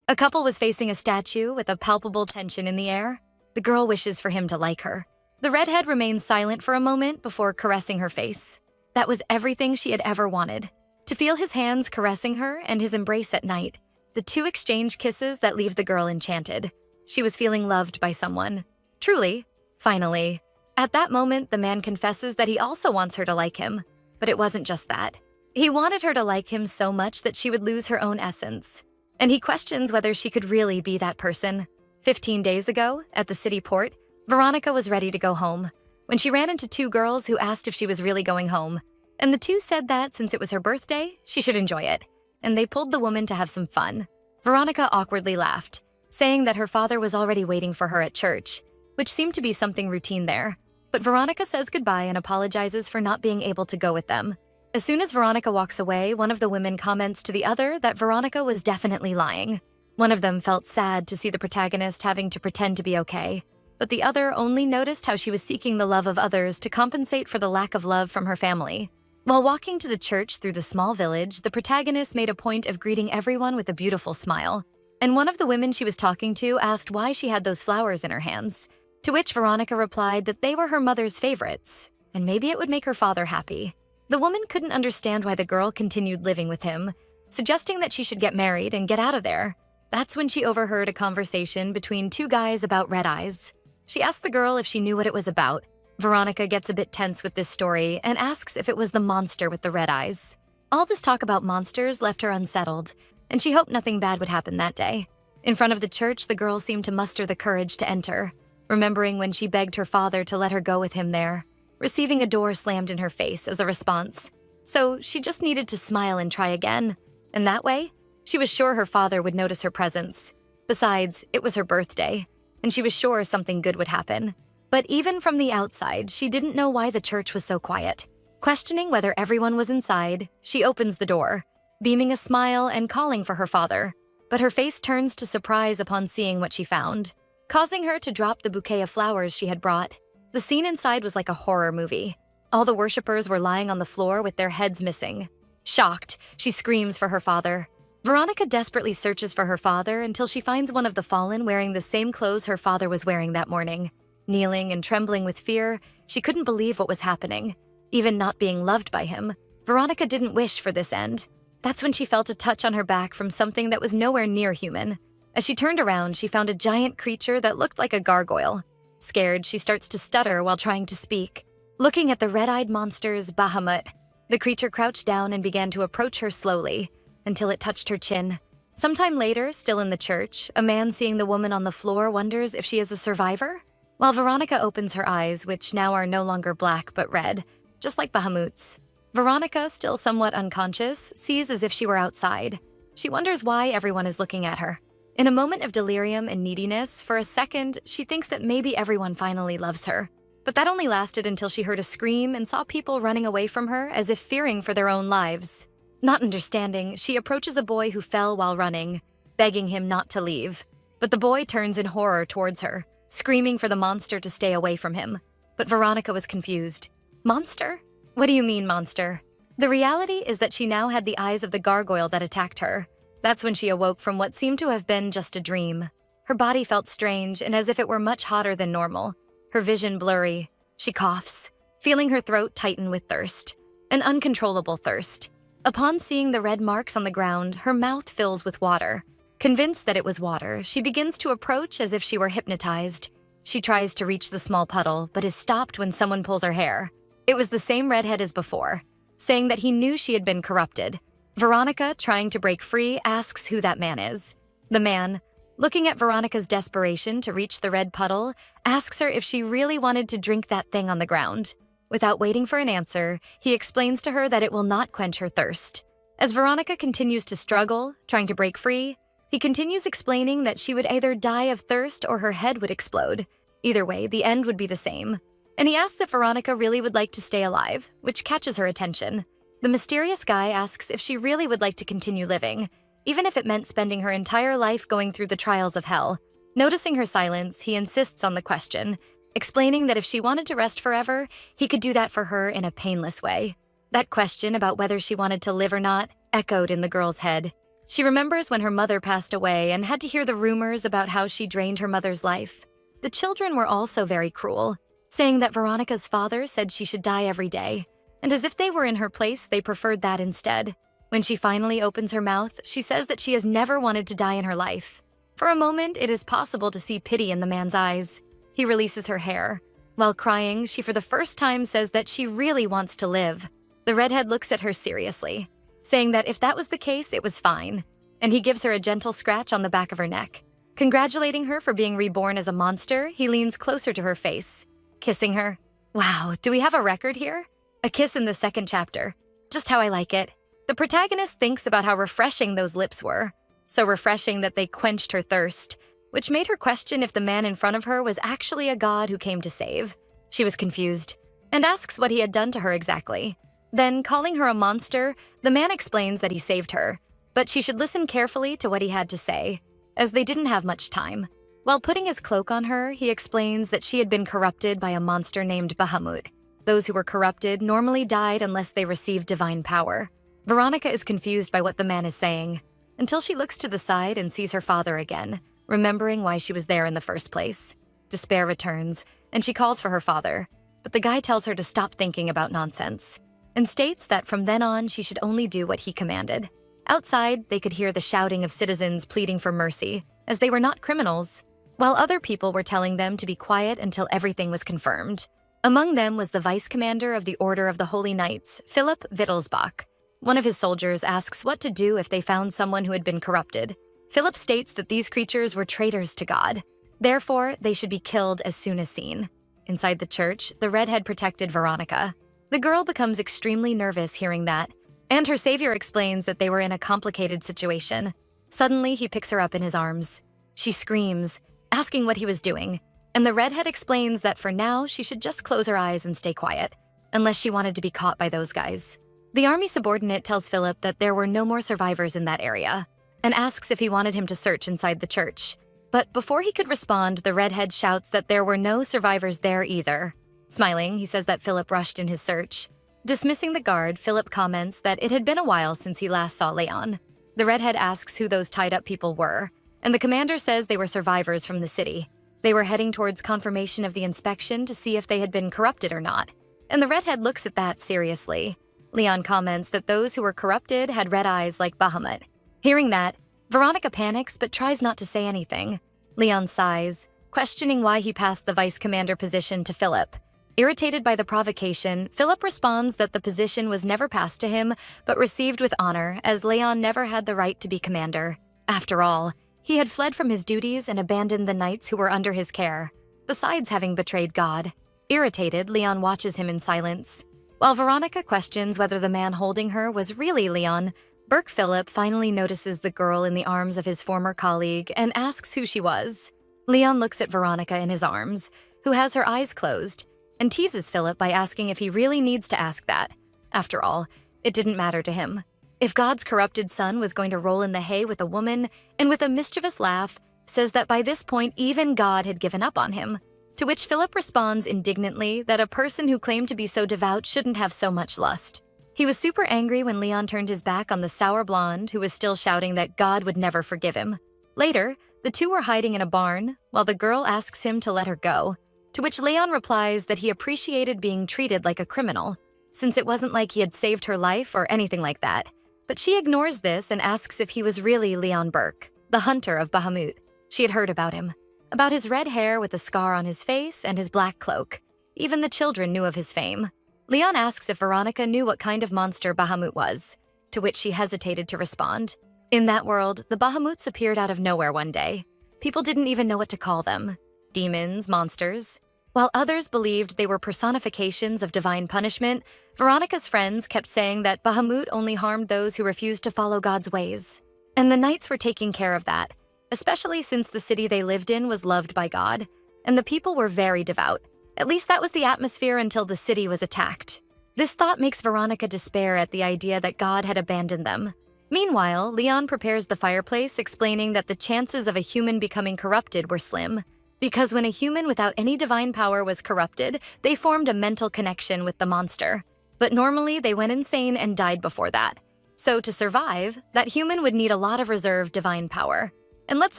A couple was facing a statue with a palpable tension in the air. The girl wishes for him to like her. The redhead remains silent for a moment before caressing her face. That was everything she had ever wanted. To feel his hands caressing her and his embrace at night. The two exchange kisses that leave the girl enchanted. She was feeling loved by someone. Truly, finally. At that moment, the man confesses that he also wants her to like him. But it wasn't just that. He wanted her to like him so much that she would lose her own essence. And he questions whether she could really be that person. 15 days ago, at the city port, Veronica was ready to go home when she ran into two girls who asked if she was really going home. And the two said that since it was her birthday, she should enjoy it. And they pulled the woman to have some fun. Veronica awkwardly laughed, saying that her father was already waiting for her at church, which seemed to be something routine there. But Veronica says goodbye and apologizes for not being able to go with them. As soon as Veronica walks away, one of the women comments to the other that Veronica was definitely lying. One of them felt sad to see the protagonist having to pretend to be okay, but the other only noticed how she was seeking the love of others to compensate for the lack of love from her family. While walking to the church through the small village, the protagonist made a point of greeting everyone with a beautiful smile. And one of the women she was talking to asked why she had those flowers in her hands, to which Veronica replied that they were her mother's favorites, and maybe it would make her father happy. The woman couldn't understand why the girl continued living with him, suggesting that she should get married and get out of there. That's when she overheard a conversation between two guys about red eyes. She asked the girl if she knew what it was about. Veronica gets a bit tense with this story and asks if it was the monster with the red eyes. All this talk about monsters left her unsettled, and she hoped nothing bad would happen that day. In front of the church, the girl seemed to muster the courage to enter, remembering when she begged her father to let her go with him there, receiving a door slammed in her face as a response. So she just needed to smile and try again, and that way, she was sure her father would notice her presence. Besides, it was her birthday, and she was sure something good would happen. But even from the outside, she didn't know why the church was so quiet. Questioning whether everyone was inside, she opens the door, beaming a smile and calling for her father. But her face turns to surprise upon seeing what she found, causing her to drop the bouquet of flowers she had brought. The scene inside was like a horror movie. All the worshippers were lying on the floor with their heads missing. Shocked, she screams for her father. Veronica desperately searches for her father until she finds one of the fallen wearing the same clothes her father was wearing that morning. Kneeling and trembling with fear, she couldn't believe what was happening. Even not being loved by him, Veronica didn't wish for this end. That's when she felt a touch on her back from something that was nowhere near human. As she turned around, she found a giant creature that looked like a gargoyle. Scared, she starts to stutter while trying to speak. Looking at the red-eyed monster's Bahamut, the creature crouched down and began to approach her slowly, until it touched her chin. Sometime later, still in the church, a man seeing the woman on the floor wonders if she is a survivor? While Veronica opens her eyes, which now are no longer black but red, just like Bahamut's. Veronica, still somewhat unconscious, sees as if she were outside. She wonders why everyone is looking at her. In a moment of delirium and neediness, for a second, she thinks that maybe everyone finally loves her. But that only lasted until she heard a scream and saw people running away from her as if fearing for their own lives. Not understanding, she approaches a boy who fell while running, begging him not to leave. But the boy turns in horror towards her, screaming for the monster to stay away from him. But Veronica was confused. Monster? What do you mean, monster? The reality is that she now had the eyes of the gargoyle that attacked her. That's when she awoke from what seemed to have been just a dream. Her body felt strange and as if it were much hotter than normal. Her vision blurry. She coughs, feeling her throat tighten with thirst. An uncontrollable thirst. Upon seeing the red marks on the ground, her mouth fills with water. Convinced that it was water, she begins to approach as if she were hypnotized. She tries to reach the small puddle, but is stopped when someone pulls her hair. It was the same redhead as before, saying that he knew she had been corrupted. Veronica, trying to break free, asks who that man is. The man, looking at Veronica's desperation to reach the red puddle, asks her if she really wanted to drink that thing on the ground. Without waiting for an answer, he explains to her that it will not quench her thirst. As Veronica continues to struggle, trying to break free, he continues explaining that she would either die of thirst or her head would explode. Either way, the end would be the same. And he asks if Veronica really would like to stay alive, which catches her attention. The mysterious guy asks if she really would like to continue living, even if it meant spending her entire life going through the trials of hell. Noticing her silence, he insists on the question, explaining that if she wanted to rest forever, he could do that for her in a painless way. That question about whether she wanted to live or not echoed in the girl's head. She remembers when her mother passed away and had to hear the rumors about how she drained her mother's life. The children were also very cruel, saying that Veronica's father said she should die every day, and as if they were in her place, they preferred that instead. When she finally opens her mouth, she says that she has never wanted to die in her life. For a moment, it is possible to see pity in the man's eyes. He releases her hair. While crying, she for the first time says that she really wants to live. The redhead looks at her seriously, saying that if that was the case, it was fine, and he gives her a gentle scratch on the back of her neck. Congratulating her for being reborn as a monster, he leans closer to her face, kissing her. Wow, do we have a record here? A kiss in the second chapter. Just how I like it. The protagonist thinks about how refreshing those lips were. So refreshing that they quenched her thirst, which made her question if the man in front of her was actually a god who came to save. She was confused, and asks what he had done to her exactly. Then, calling her a monster, the man explains that he saved her, but she should listen carefully to what he had to say, as they didn't have much time. While putting his cloak on her, he explains that she had been corrupted by a monster named Bahamut. Those who were corrupted normally died unless they received divine power. Veronica is confused by what the man is saying, until she looks to the side and sees her father again, remembering why she was there in the first place. Despair returns, and she calls for her father, but the guy tells her to stop thinking about nonsense, and states that from then on she should only do what he commanded. Outside, they could hear the shouting of citizens pleading for mercy, as they were not criminals, while other people were telling them to be quiet until everything was confirmed. Among them was the vice commander of the Order of the Holy Knights, Philip Wittelsbach. One of his soldiers asks what to do if they found someone who had been corrupted. Philip states that these creatures were traitors to God. Therefore, they should be killed as soon as seen. Inside the church, the redhead protected Veronica. The girl becomes extremely nervous hearing that, and her savior explains that they were in a complicated situation. Suddenly, he picks her up in his arms. She screams, asking what he was doing, and the redhead explains that for now, she should just close her eyes and stay quiet, unless she wanted to be caught by those guys. The army subordinate tells Philip that there were no more survivors in that area, and asks if he wanted him to search inside the church. But before he could respond, the redhead shouts that there were no survivors there either. Smiling, he says that Philip rushed in his search. Dismissing the guard, Philip comments that it had been a while since he last saw Leon. The redhead asks who those tied-up people were, and the commander says they were survivors from the city. They were heading towards confirmation of the inspection to see if they had been corrupted or not, and the redhead looks at that seriously. Leon comments that those who were corrupted had red eyes like Bahamut. Hearing that, Veronica panics but tries not to say anything. Leon sighs, questioning why he passed the vice commander position to Philip. Irritated by the provocation, Philip responds that the position was never passed to him, but received with honor, as Leon never had the right to be commander. After all, he had fled from his duties and abandoned the knights who were under his care, besides having betrayed God. Irritated, Leon watches him in silence. While Veronica questions whether the man holding her was really Leon, Burke Philip finally notices the girl in the arms of his former colleague and asks who she was. Leon looks at Veronica in his arms, who has her eyes closed, and teases Philip by asking if he really needs to ask that. After all, it didn't matter to him. If God's corrupted son was going to roll in the hay with a woman, and with a mischievous laugh, says that by this point even God had given up on him. To which Philip responds indignantly that a person who claimed to be so devout shouldn't have so much lust. He was super angry when Leon turned his back on the sour blonde who was still shouting that God would never forgive him. Later, the two were hiding in a barn while the girl asks him to let her go, to which Leon replies that he appreciated being treated like a criminal, since it wasn't like he had saved her life or anything like that. But she ignores this and asks if he was really Leon Burke, the hunter of Bahamut. She had heard about him, about his red hair with a scar on his face and his black cloak. Even the children knew of his fame. Leon asks if Veronica knew what kind of monster Bahamut was, to which she hesitated to respond. In that world, the Bahamuts appeared out of nowhere one day. People didn't even know what to call them. Demons, monsters. While others believed they were personifications of divine punishment, Veronica's friends kept saying that Bahamut only harmed those who refused to follow God's ways. And the knights were taking care of that, especially since the city they lived in was loved by God, and the people were very devout. At least that was the atmosphere until the city was attacked. This thought makes Veronica despair at the idea that God had abandoned them. Meanwhile, Leon prepares the fireplace, explaining that the chances of a human becoming corrupted were slim, because when a human without any divine power was corrupted, they formed a mental connection with the monster. But normally, they went insane and died before that. So to survive, that human would need a lot of reserved divine power. And let's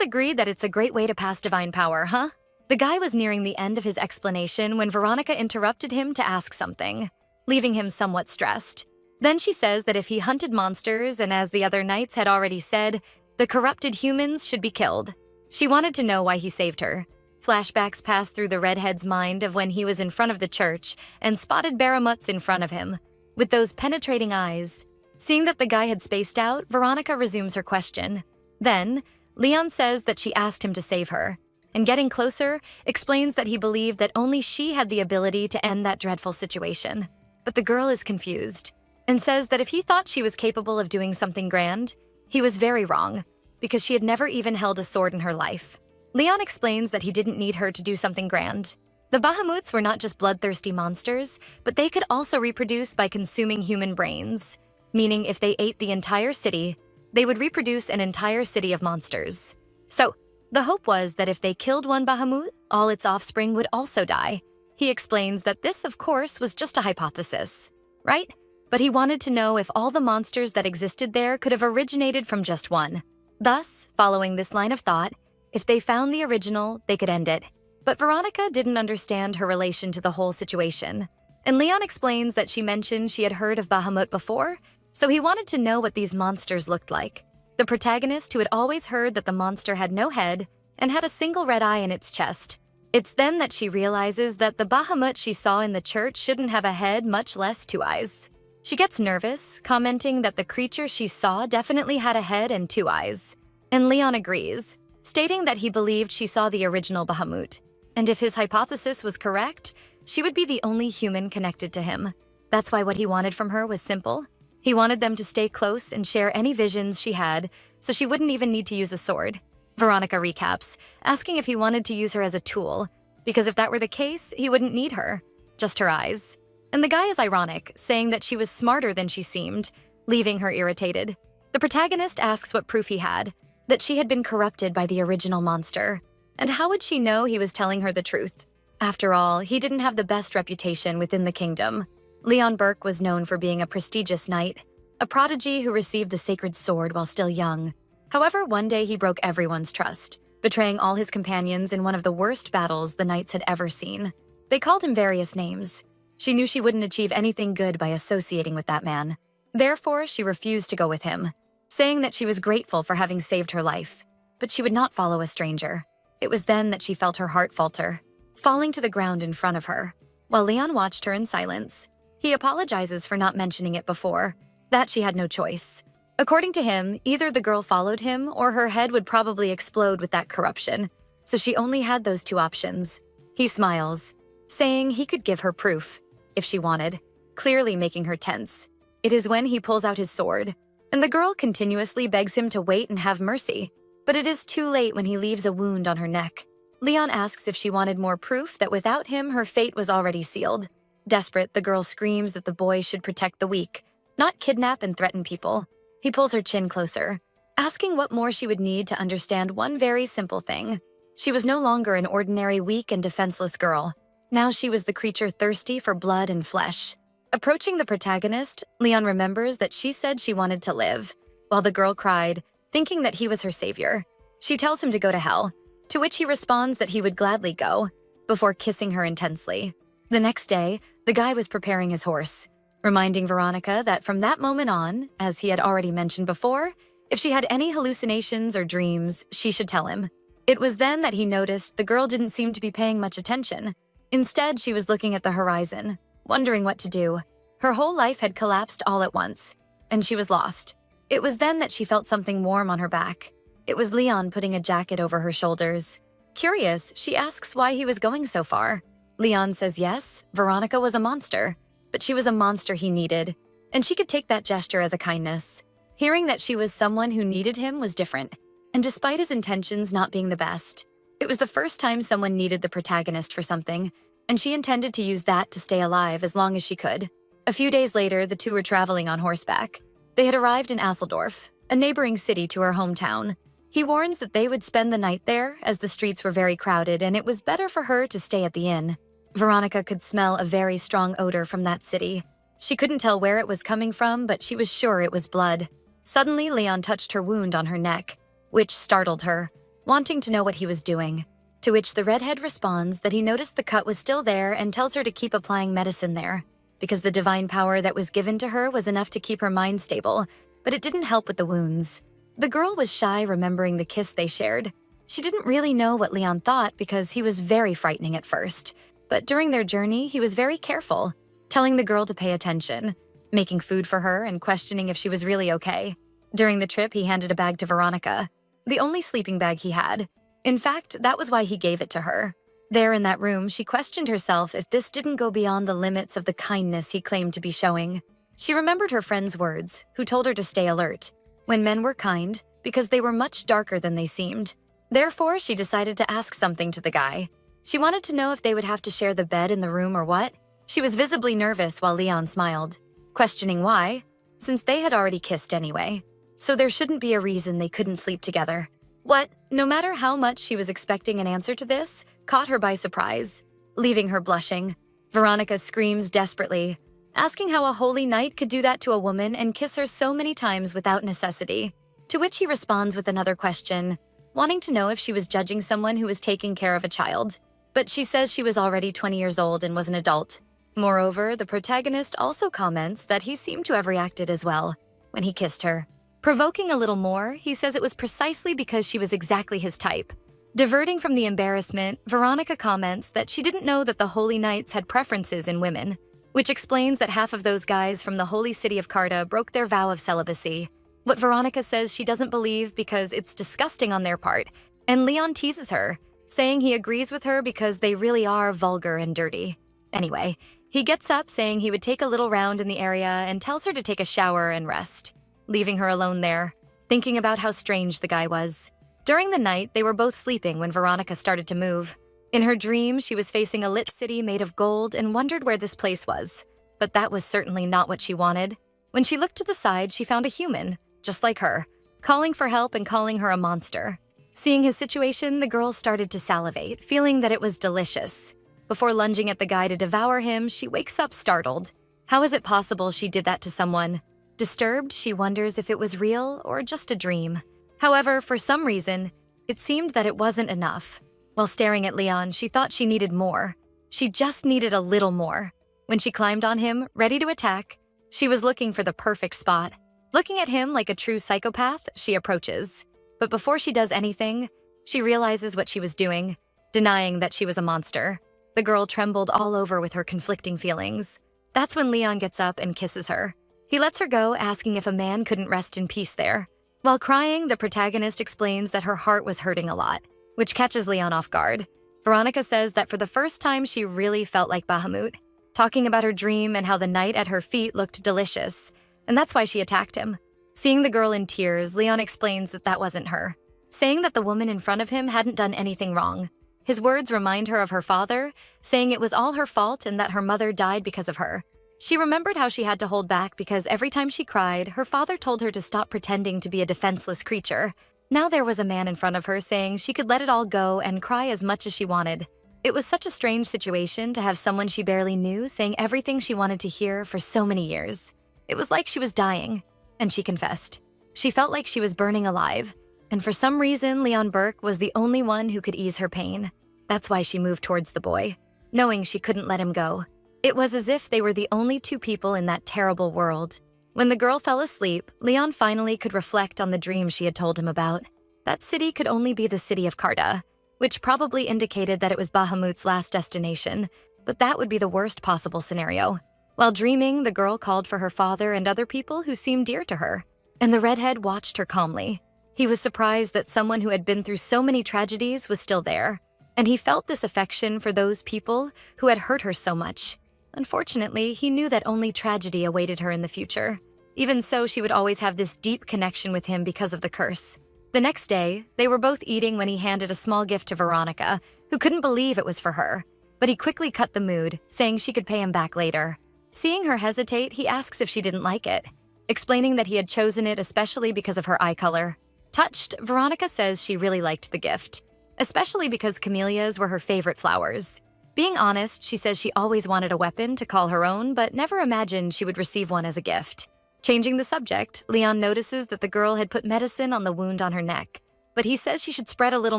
agree that it's a great way to pass divine power, huh? The guy was nearing the end of his explanation when Veronica interrupted him to ask something, leaving him somewhat stressed. Then she says that if he hunted monsters, and as the other knights had already said, the corrupted humans should be killed. She wanted to know why he saved her. Flashbacks passed through the redhead's mind of when he was in front of the church and spotted Baramut's in front of him, with those penetrating eyes. Seeing that the guy had spaced out, Veronica resumes her question. Then, Leon says that she asked him to save her, and getting closer, explains that he believed that only she had the ability to end that dreadful situation. But the girl is confused, and says that if he thought she was capable of doing something grand, he was very wrong, because she had never even held a sword in her life. Leon explains that he didn't need her to do something grand. The Bahamuts were not just bloodthirsty monsters, but they could also reproduce by consuming human brains, meaning if they ate the entire city, they would reproduce an entire city of monsters. So, the hope was that if they killed one Bahamut, all its offspring would also die. He explains that this, of course, was just a hypothesis, right? But he wanted to know if all the monsters that existed there could have originated from just one. Thus, following this line of thought, if they found the original, they could end it. But Veronica didn't understand her relation to the whole situation. And Leon explains that she mentioned she had heard of Bahamut before, so he wanted to know what these monsters looked like. The protagonist, who had always heard that the monster had no head and had a single red eye in its chest. It's then that she realizes that the Bahamut she saw in the church shouldn't have a head, much less 2 eyes. She gets nervous, commenting that the creature she saw definitely had a head and 2 eyes. And Leon agrees, stating that he believed she saw the original Bahamut. And if his hypothesis was correct, she would be the only human connected to him. That's why what he wanted from her was simple. He wanted them to stay close and share any visions she had, so she wouldn't even need to use a sword. Veronica recaps, asking if he wanted to use her as a tool, because if that were the case, he wouldn't need her, just her eyes. And the guy is ironic, saying that she was smarter than she seemed, leaving her irritated. The protagonist asks what proof he had, that she had been corrupted by the original monster. And how would she know he was telling her the truth? After all, he didn't have the best reputation within the kingdom. Leon Burke was known for being a prestigious knight, a prodigy who received the sacred sword while still young. However, one day he broke everyone's trust, betraying all his companions in one of the worst battles the knights had ever seen. They called him various names. She knew she wouldn't achieve anything good by associating with that man. Therefore, she refused to go with him, saying that she was grateful for having saved her life, but she would not follow a stranger. It was then that she felt her heart falter, falling to the ground in front of her. While Leon watched her in silence, he apologizes for not mentioning it before, that she had no choice. According to him, either the girl followed him or her head would probably explode with that corruption, so she only had those 2 options. He smiles, saying he could give her proof, if she wanted, clearly making her tense. It is when he pulls out his sword, and the girl continuously begs him to wait and have mercy, but it is too late when he leaves a wound on her neck. Leon asks if she wanted more proof that without him, her fate was already sealed. Desperate, the girl screams that the boy should protect the weak, not kidnap and threaten people. He pulls her chin closer, asking what more she would need to understand one very simple thing. She was no longer an ordinary weak and defenseless girl. Now she was the creature thirsty for blood and flesh. Approaching the protagonist, Leon remembers that she said she wanted to live, while the girl cried, thinking that he was her savior. She tells him to go to hell, to which he responds that he would gladly go, before kissing her intensely. The next day, the guy was preparing his horse, reminding Veronica that from that moment on, as he had already mentioned before, if she had any hallucinations or dreams, she should tell him. It was then that he noticed the girl didn't seem to be paying much attention. Instead, she was looking at the horizon, wondering what to do. Her whole life had collapsed all at once, and she was lost. It was then that she felt something warm on her back. It was Leon putting a jacket over her shoulders. Curious, she asks why he was going so far. Leon says yes, Veronica was a monster, but she was a monster he needed, and she could take that gesture as a kindness. Hearing that she was someone who needed him was different, and despite his intentions not being the best, it was the first time someone needed the protagonist for something, and she intended to use that to stay alive as long as she could. A few days later, the two were traveling on horseback. They had arrived in Aseldorf, a neighboring city to her hometown. He warns that they would spend the night there, as the streets were very crowded and it was better for her to stay at the inn. Veronica could smell a very strong odor from that city, She couldn't tell where it was coming from, but she was sure it was blood. Suddenly, Leon touched her wound on her neck, which startled her, wanting to know what he was doing. To which the redhead responds that he noticed the cut was still there and tells her to keep applying medicine there, because the divine power that was given to her was enough to keep her mind stable, but it didn't help with the wounds. The girl was shy, remembering the kiss they shared. She didn't really know what Leon thought because he was very frightening at first, but during their journey, he was very careful, telling the girl to pay attention, making food for her and questioning if she was really okay. During the trip, he handed a bag to Veronica, the only sleeping bag he had. In fact, that was why he gave it to her. There in that room, she questioned herself if this didn't go beyond the limits of the kindness he claimed to be showing. She remembered her friend's words, who told her to stay alert when men were kind, because they were much darker than they seemed. Therefore, she decided to ask something to the guy. She wanted to know if they would have to share the bed in the room or what. She was visibly nervous while Leon smiled, questioning why, since they had already kissed anyway. So there shouldn't be a reason they couldn't sleep together. What, no matter how much she was expecting an answer to this, caught her by surprise, leaving her blushing. Veronica screams desperately, asking how a holy knight could do that to a woman and kiss her so many times without necessity. To which he responds with another question, wanting to know if she was judging someone who was taking care of a child. But she says she was already 20 years old and was an adult. Moreover, the protagonist also comments that he seemed to have reacted as well when he kissed her. Provoking a little more, he says it was precisely because she was exactly his type. Diverting from the embarrassment, Veronica comments that she didn't know that the Holy Knights had preferences in women, which explains that half of those guys from the holy city of Carta broke their vow of celibacy. What Veronica says she doesn't believe because it's disgusting on their part, and Leon teases her, saying he agrees with her because they really are vulgar and dirty. Anyway, he gets up saying he would take a little round in the area and tells her to take a shower and rest, leaving her alone there, thinking about how strange the guy was. During the night, they were both sleeping when Veronica started to move. In her dream, she was facing a lit city made of gold and wondered where this place was. But that was certainly not what she wanted. When she looked to the side, she found a human, just like her, calling for help and calling her a monster. Seeing his situation, the girl started to salivate, feeling that it was delicious. Before lunging at the guy to devour him, she wakes up startled. How is it possible she did that to someone? Disturbed, she wonders if it was real or just a dream. However, for some reason, it seemed that it wasn't enough. While staring at Leon, she thought she needed more. She just needed a little more. When she climbed on him, ready to attack, she was looking for the perfect spot. Looking at him like a true psychopath, she approaches. But before she does anything, she realizes what she was doing, denying that she was a monster. The girl trembled all over with her conflicting feelings. That's when Leon gets up and kisses her. He lets her go, asking if a man couldn't rest in peace there. While crying, the protagonist explains that her heart was hurting a lot, which catches Leon off guard. Veronica says that for the first time she really felt like Bahamut, talking about her dream and how the night at her feet looked delicious, and that's why she attacked him. Seeing the girl in tears, Leon explains that that wasn't her, saying that the woman in front of him hadn't done anything wrong. His words remind her of her father, saying it was all her fault and that her mother died because of her. She remembered how she had to hold back because every time she cried, her father told her to stop pretending to be a defenseless creature. Now there was a man in front of her saying she could let it all go and cry as much as she wanted. It was such a strange situation to have someone she barely knew saying everything she wanted to hear for so many years. It was like she was dying, and she confessed. She felt like she was burning alive, and for some reason, Leon Burke was the only one who could ease her pain. That's why she moved towards the boy, knowing she couldn't let him go. It was as if they were the only two people in that terrible world. When the girl fell asleep, Leon finally could reflect on the dream she had told him about. That city could only be the city of Carta, which probably indicated that it was Bahamut's last destination, but that would be the worst possible scenario. While dreaming, the girl called for her father and other people who seemed dear to her, and the redhead watched her calmly. He was surprised that someone who had been through so many tragedies was still there, and he felt this affection for those people who had hurt her so much. Unfortunately, he knew that only tragedy awaited her in the future. Even so, she would always have this deep connection with him because of the curse. The next day, they were both eating when he handed a small gift to Veronica, who couldn't believe it was for her. But he quickly cut the mood, saying she could pay him back later. Seeing her hesitate, he asks if she didn't like it, explaining that he had chosen it especially because of her eye color. Touched, Veronica says she really liked the gift, especially because camellias were her favorite flowers. Being honest, she says she always wanted a weapon to call her own, but never imagined she would receive one as a gift. Changing the subject, Leon notices that the girl had put medicine on the wound on her neck, but he says she should spread a little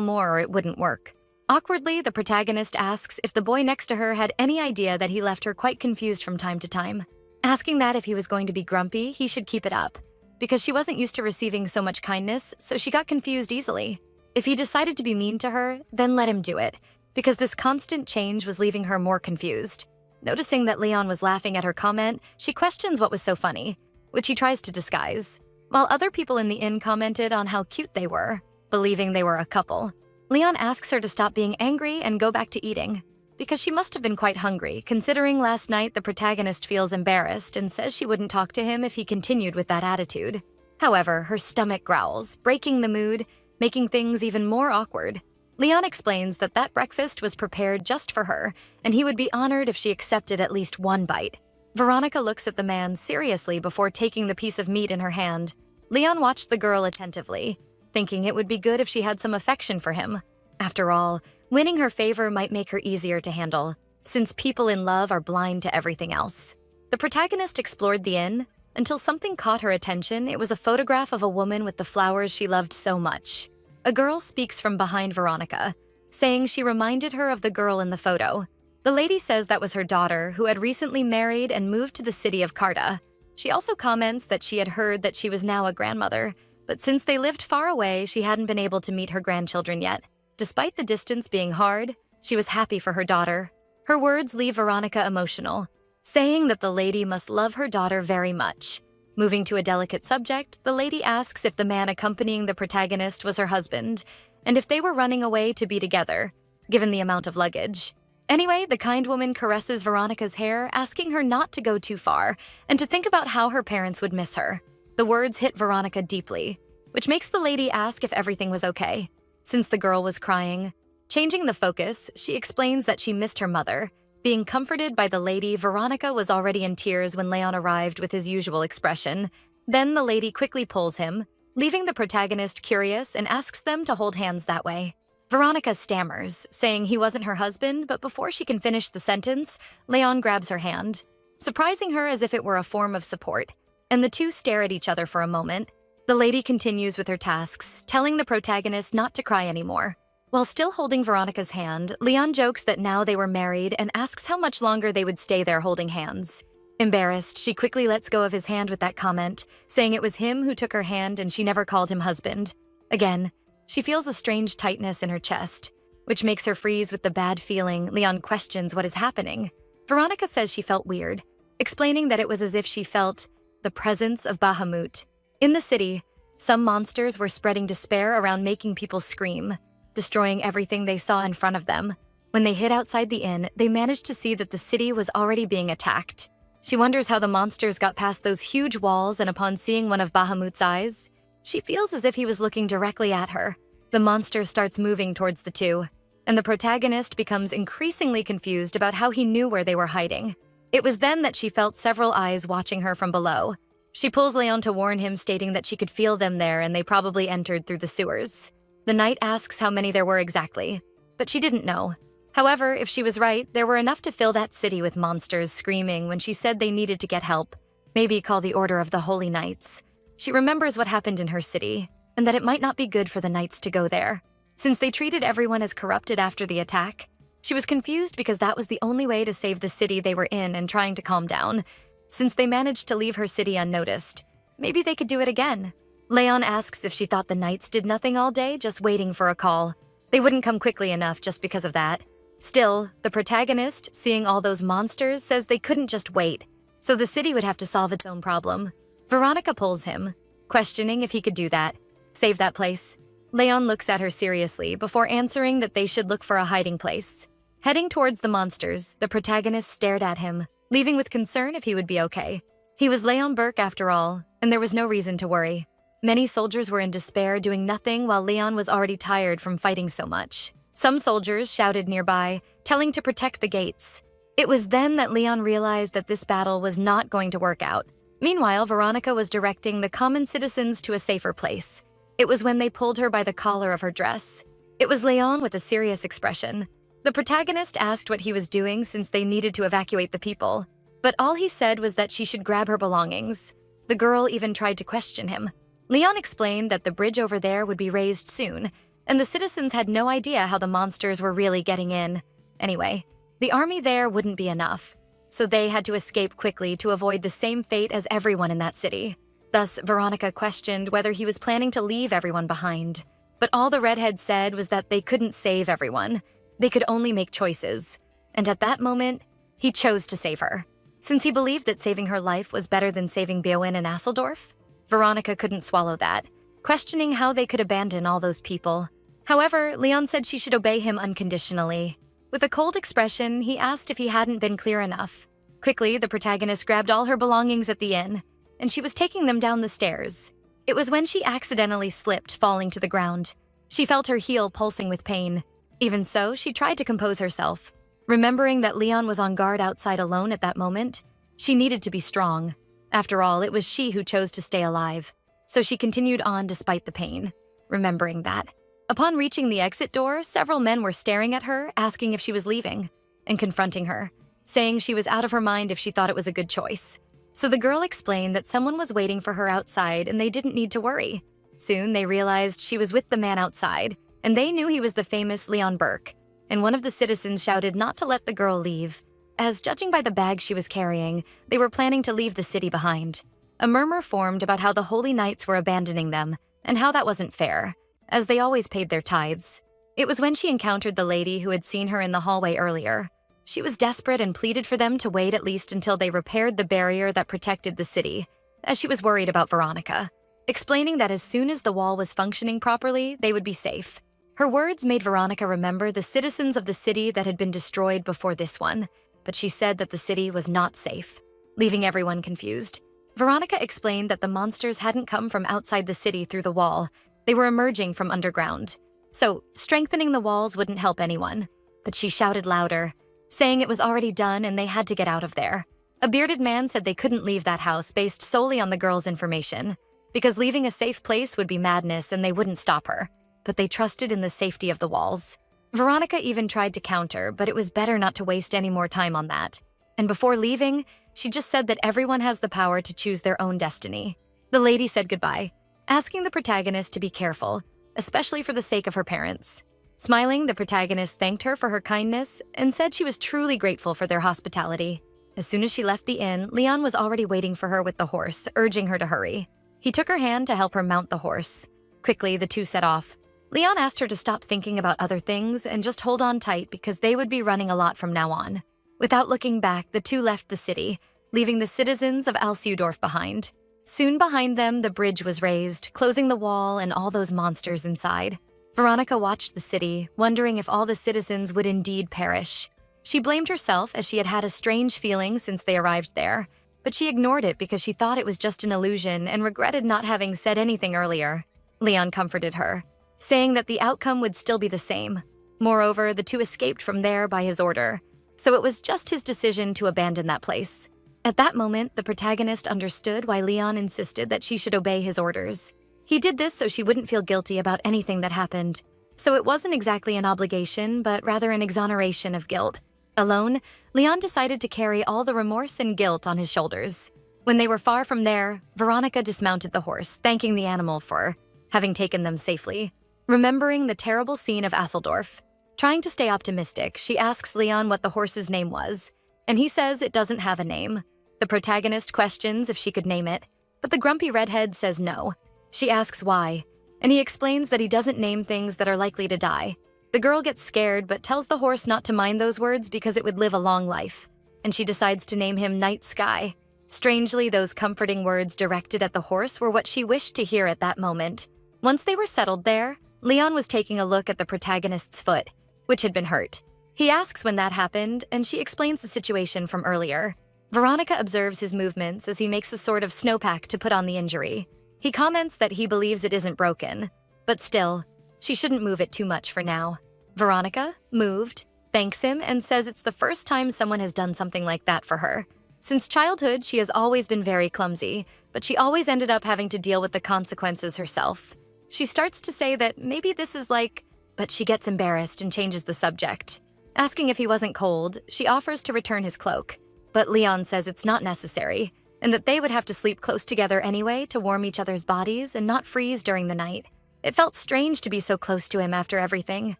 more or it wouldn't work. Awkwardly, the protagonist asks if the boy next to her had any idea that he left her quite confused from time to time. Asking that if he was going to be grumpy, he should keep it up, because she wasn't used to receiving so much kindness, so she got confused easily. If he decided to be mean to her, then let him do it, because this constant change was leaving her more confused. Noticing that Leon was laughing at her comment, she questions what was so funny, which he tries to disguise, while other people in the inn commented on how cute they were, believing they were a couple. Leon asks her to stop being angry and go back to eating, because she must have been quite hungry, considering last night the protagonist feels embarrassed and says she wouldn't talk to him if he continued with that attitude. However, her stomach growls, breaking the mood, making things even more awkward. Leon explains that that breakfast was prepared just for her, and he would be honored if she accepted at least one bite. Veronica looks at the man seriously before taking the piece of meat in her hand. Leon watched the girl attentively, thinking it would be good if she had some affection for him. After all, winning her favor might make her easier to handle, since people in love are blind to everything else. The protagonist explored the inn until something caught her attention. It was a photograph of a woman with the flowers she loved so much. A girl speaks from behind Veronica, saying she reminded her of the girl in the photo. The lady says that was her daughter, who had recently married and moved to the city of Carta. She also comments that she had heard that she was now a grandmother, but since they lived far away, she hadn't been able to meet her grandchildren yet. Despite the distance being hard, she was happy for her daughter. Her words leave Veronica emotional, saying that the lady must love her daughter very much. Moving to a delicate subject, the lady asks if the man accompanying the protagonist was her husband, and if they were running away to be together, given the amount of luggage. Anyway, the kind woman caresses Veronica's hair, asking her not to go too far, and to think about how her parents would miss her. The words hit Veronica deeply, which makes the lady ask if everything was okay, since the girl was crying. Changing the focus, she explains that she missed her mother. Being comforted by the lady, Veronica was already in tears when Leon arrived with his usual expression. Then the lady quickly pulls him, leaving the protagonist curious and asks them to hold hands that way. Veronica stammers, saying he wasn't her husband, but before she can finish the sentence, Leon grabs her hand, surprising her as if it were a form of support, and the two stare at each other for a moment. The lady continues with her tasks, telling the protagonist not to cry anymore. While still holding Veronica's hand, Leon jokes that now they were married and asks how much longer they would stay there holding hands. Embarrassed, she quickly lets go of his hand with that comment, saying it was him who took her hand and she never called him husband. Again, she feels a strange tightness in her chest, which makes her freeze with the bad feeling. Leon questions what is happening. Veronica says she felt weird, explaining that it was as if she felt the presence of Bahamut. In the city, some monsters were spreading despair around, making people scream, destroying everything they saw in front of them. When they hid outside the inn, they managed to see that the city was already being attacked. She wonders how the monsters got past those huge walls, and upon seeing one of Bahamut's eyes, she feels as if he was looking directly at her. The monster starts moving towards the two, and the protagonist becomes increasingly confused about how he knew where they were hiding. It was then that she felt several eyes watching her from below. She pulls Leon to warn him, stating that she could feel them there and they probably entered through the sewers. The knight asks how many there were exactly, but she didn't know. However, if she was right, there were enough to fill that city with monsters screaming when she said they needed to get help. Maybe call the Order of the Holy Knights. She remembers what happened in her city, and that it might not be good for the knights to go there, since they treated everyone as corrupted after the attack. She was confused because that was the only way to save the city they were in and trying to calm down. Since they managed to leave her city unnoticed, maybe they could do it again. Leon asks if she thought the knights did nothing all day, just waiting for a call. They wouldn't come quickly enough just because of that. Still, the protagonist, seeing all those monsters, says they couldn't just wait, so the city would have to solve its own problem. Veronica pulls him, questioning if he could do that. Save that place. Leon looks at her seriously before answering that they should look for a hiding place. Heading towards the monsters, the protagonist stared at him, leaving with concern if he would be okay. He was Leon Burke after all, and there was no reason to worry. Many soldiers were in despair, doing nothing while Leon was already tired from fighting so much. Some soldiers shouted nearby, telling to protect the gates. It was then that Leon realized that this battle was not going to work out. Meanwhile, Veronica was directing the common citizens to a safer place. It was when they pulled her by the collar of her dress. It was Leon with a serious expression. The The protagonist asked what he was doing since they needed to evacuate the people, but all he said was that she should grab her belongings. The girl even tried to question him. Leon explained that the bridge over there would be raised soon, and the citizens had no idea how the monsters were really getting in. Anyway, the army there wouldn't be enough, so they had to escape quickly to avoid the same fate as everyone in that city. Thus, Veronica questioned whether he was planning to leave everyone behind. But all the redhead said was that they couldn't save everyone. They could only make choices. And at that moment, he chose to save her. Since he believed that saving her life was better than saving Beowyn and Aseldorf, Veronica couldn't swallow that, questioning how they could abandon all those people. However, Leon said she should obey him unconditionally. With a cold expression, he asked if he hadn't been clear enough. Quickly, the protagonist grabbed all her belongings at the inn, and she was taking them down the stairs. It was when she accidentally slipped, falling to the ground. She felt her heel pulsing with pain. Even so, she tried to compose herself. Remembering that Leon was on guard outside alone at that moment, she needed to be strong. After all, it was she who chose to stay alive. So she continued on despite the pain, remembering that. Upon reaching the exit door, several men were staring at her, asking if she was leaving, and confronting her, saying she was out of her mind if she thought it was a good choice. So the girl explained that someone was waiting for her outside and they didn't need to worry. Soon they realized she was with the man outside, and they knew he was the famous Leon Burke. And one of the citizens shouted not to let the girl leave, as judging by the bag she was carrying, they were planning to leave the city behind. A murmur formed about how the Holy Knights were abandoning them, and how that wasn't fair, as they always paid their tithes. It was when she encountered the lady who had seen her in the hallway earlier. She was desperate and pleaded for them to wait at least until they repaired the barrier that protected the city, as she was worried about Veronica, explaining that as soon as the wall was functioning properly, they would be safe. Her words made Veronica remember the citizens of the city that had been destroyed before this one, but she said that the city was not safe, leaving everyone confused. Veronica explained that the monsters hadn't come from outside the city through the wall. They were emerging from underground. So, strengthening the walls wouldn't help anyone. But she shouted louder, saying it was already done and they had to get out of there. A bearded man said they couldn't leave that house based solely on the girl's information, because leaving a safe place would be madness and they wouldn't stop her. But they trusted in the safety of the walls. Veronica even tried to counter, but it was better not to waste any more time on that. And before leaving, she just said that everyone has the power to choose their own destiny. The lady said goodbye, asking the protagonist to be careful, especially for the sake of her parents. Smiling, the protagonist thanked her for her kindness and said she was truly grateful for their hospitality. As soon as she left the inn, Leon was already waiting for her with the horse, urging her to hurry. He took her hand to help her mount the horse. Quickly, the two set off. Leon asked her to stop thinking about other things and just hold on tight because they would be running a lot from now on. Without looking back, the two left the city, leaving the citizens of Aseldorf behind. Soon behind them, the bridge was raised, closing the wall and all those monsters inside. Veronica watched the city, wondering if all the citizens would indeed perish. She blamed herself as she had had a strange feeling since they arrived there, but she ignored it because she thought it was just an illusion and regretted not having said anything earlier. Leon comforted her, saying that the outcome would still be the same. Moreover, the two escaped from there by his order, so it was just his decision to abandon that place. At that moment, the protagonist understood why Leon insisted that she should obey his orders. He did this so she wouldn't feel guilty about anything that happened. So it wasn't exactly an obligation, but rather an exoneration of guilt. Alone, Leon decided to carry all the remorse and guilt on his shoulders. When they were far from there, Veronica dismounted the horse, thanking the animal for having taken them safely. Remembering the terrible scene of Aseldorf, trying to stay optimistic, she asks Leon what the horse's name was, and he says it doesn't have a name. The protagonist questions if she could name it, but the grumpy redhead says no. She asks why, and he explains that he doesn't name things that are likely to die. The girl gets scared but tells the horse not to mind those words because it would live a long life, and she decides to name him Night Sky. Strangely, those comforting words directed at the horse were what she wished to hear at that moment. Once they were settled there, Leon was taking a look at the protagonist's foot, which had been hurt. He asks when that happened, and she explains the situation from earlier. Veronica observes his movements as he makes a sort of snowpack to put on the injury. He comments that he believes it isn't broken, but still, she shouldn't move it too much for now. Veronica, moved, thanks him and says it's the first time someone has done something like that for her. Since childhood, she has always been very clumsy, but she always ended up having to deal with the consequences herself. She starts to say that maybe this is like, but she gets embarrassed and changes the subject. Asking if he wasn't cold, she offers to return his cloak, but Leon says it's not necessary, and that they would have to sleep close together anyway to warm each other's bodies and not freeze during the night. It felt strange to be so close to him after everything.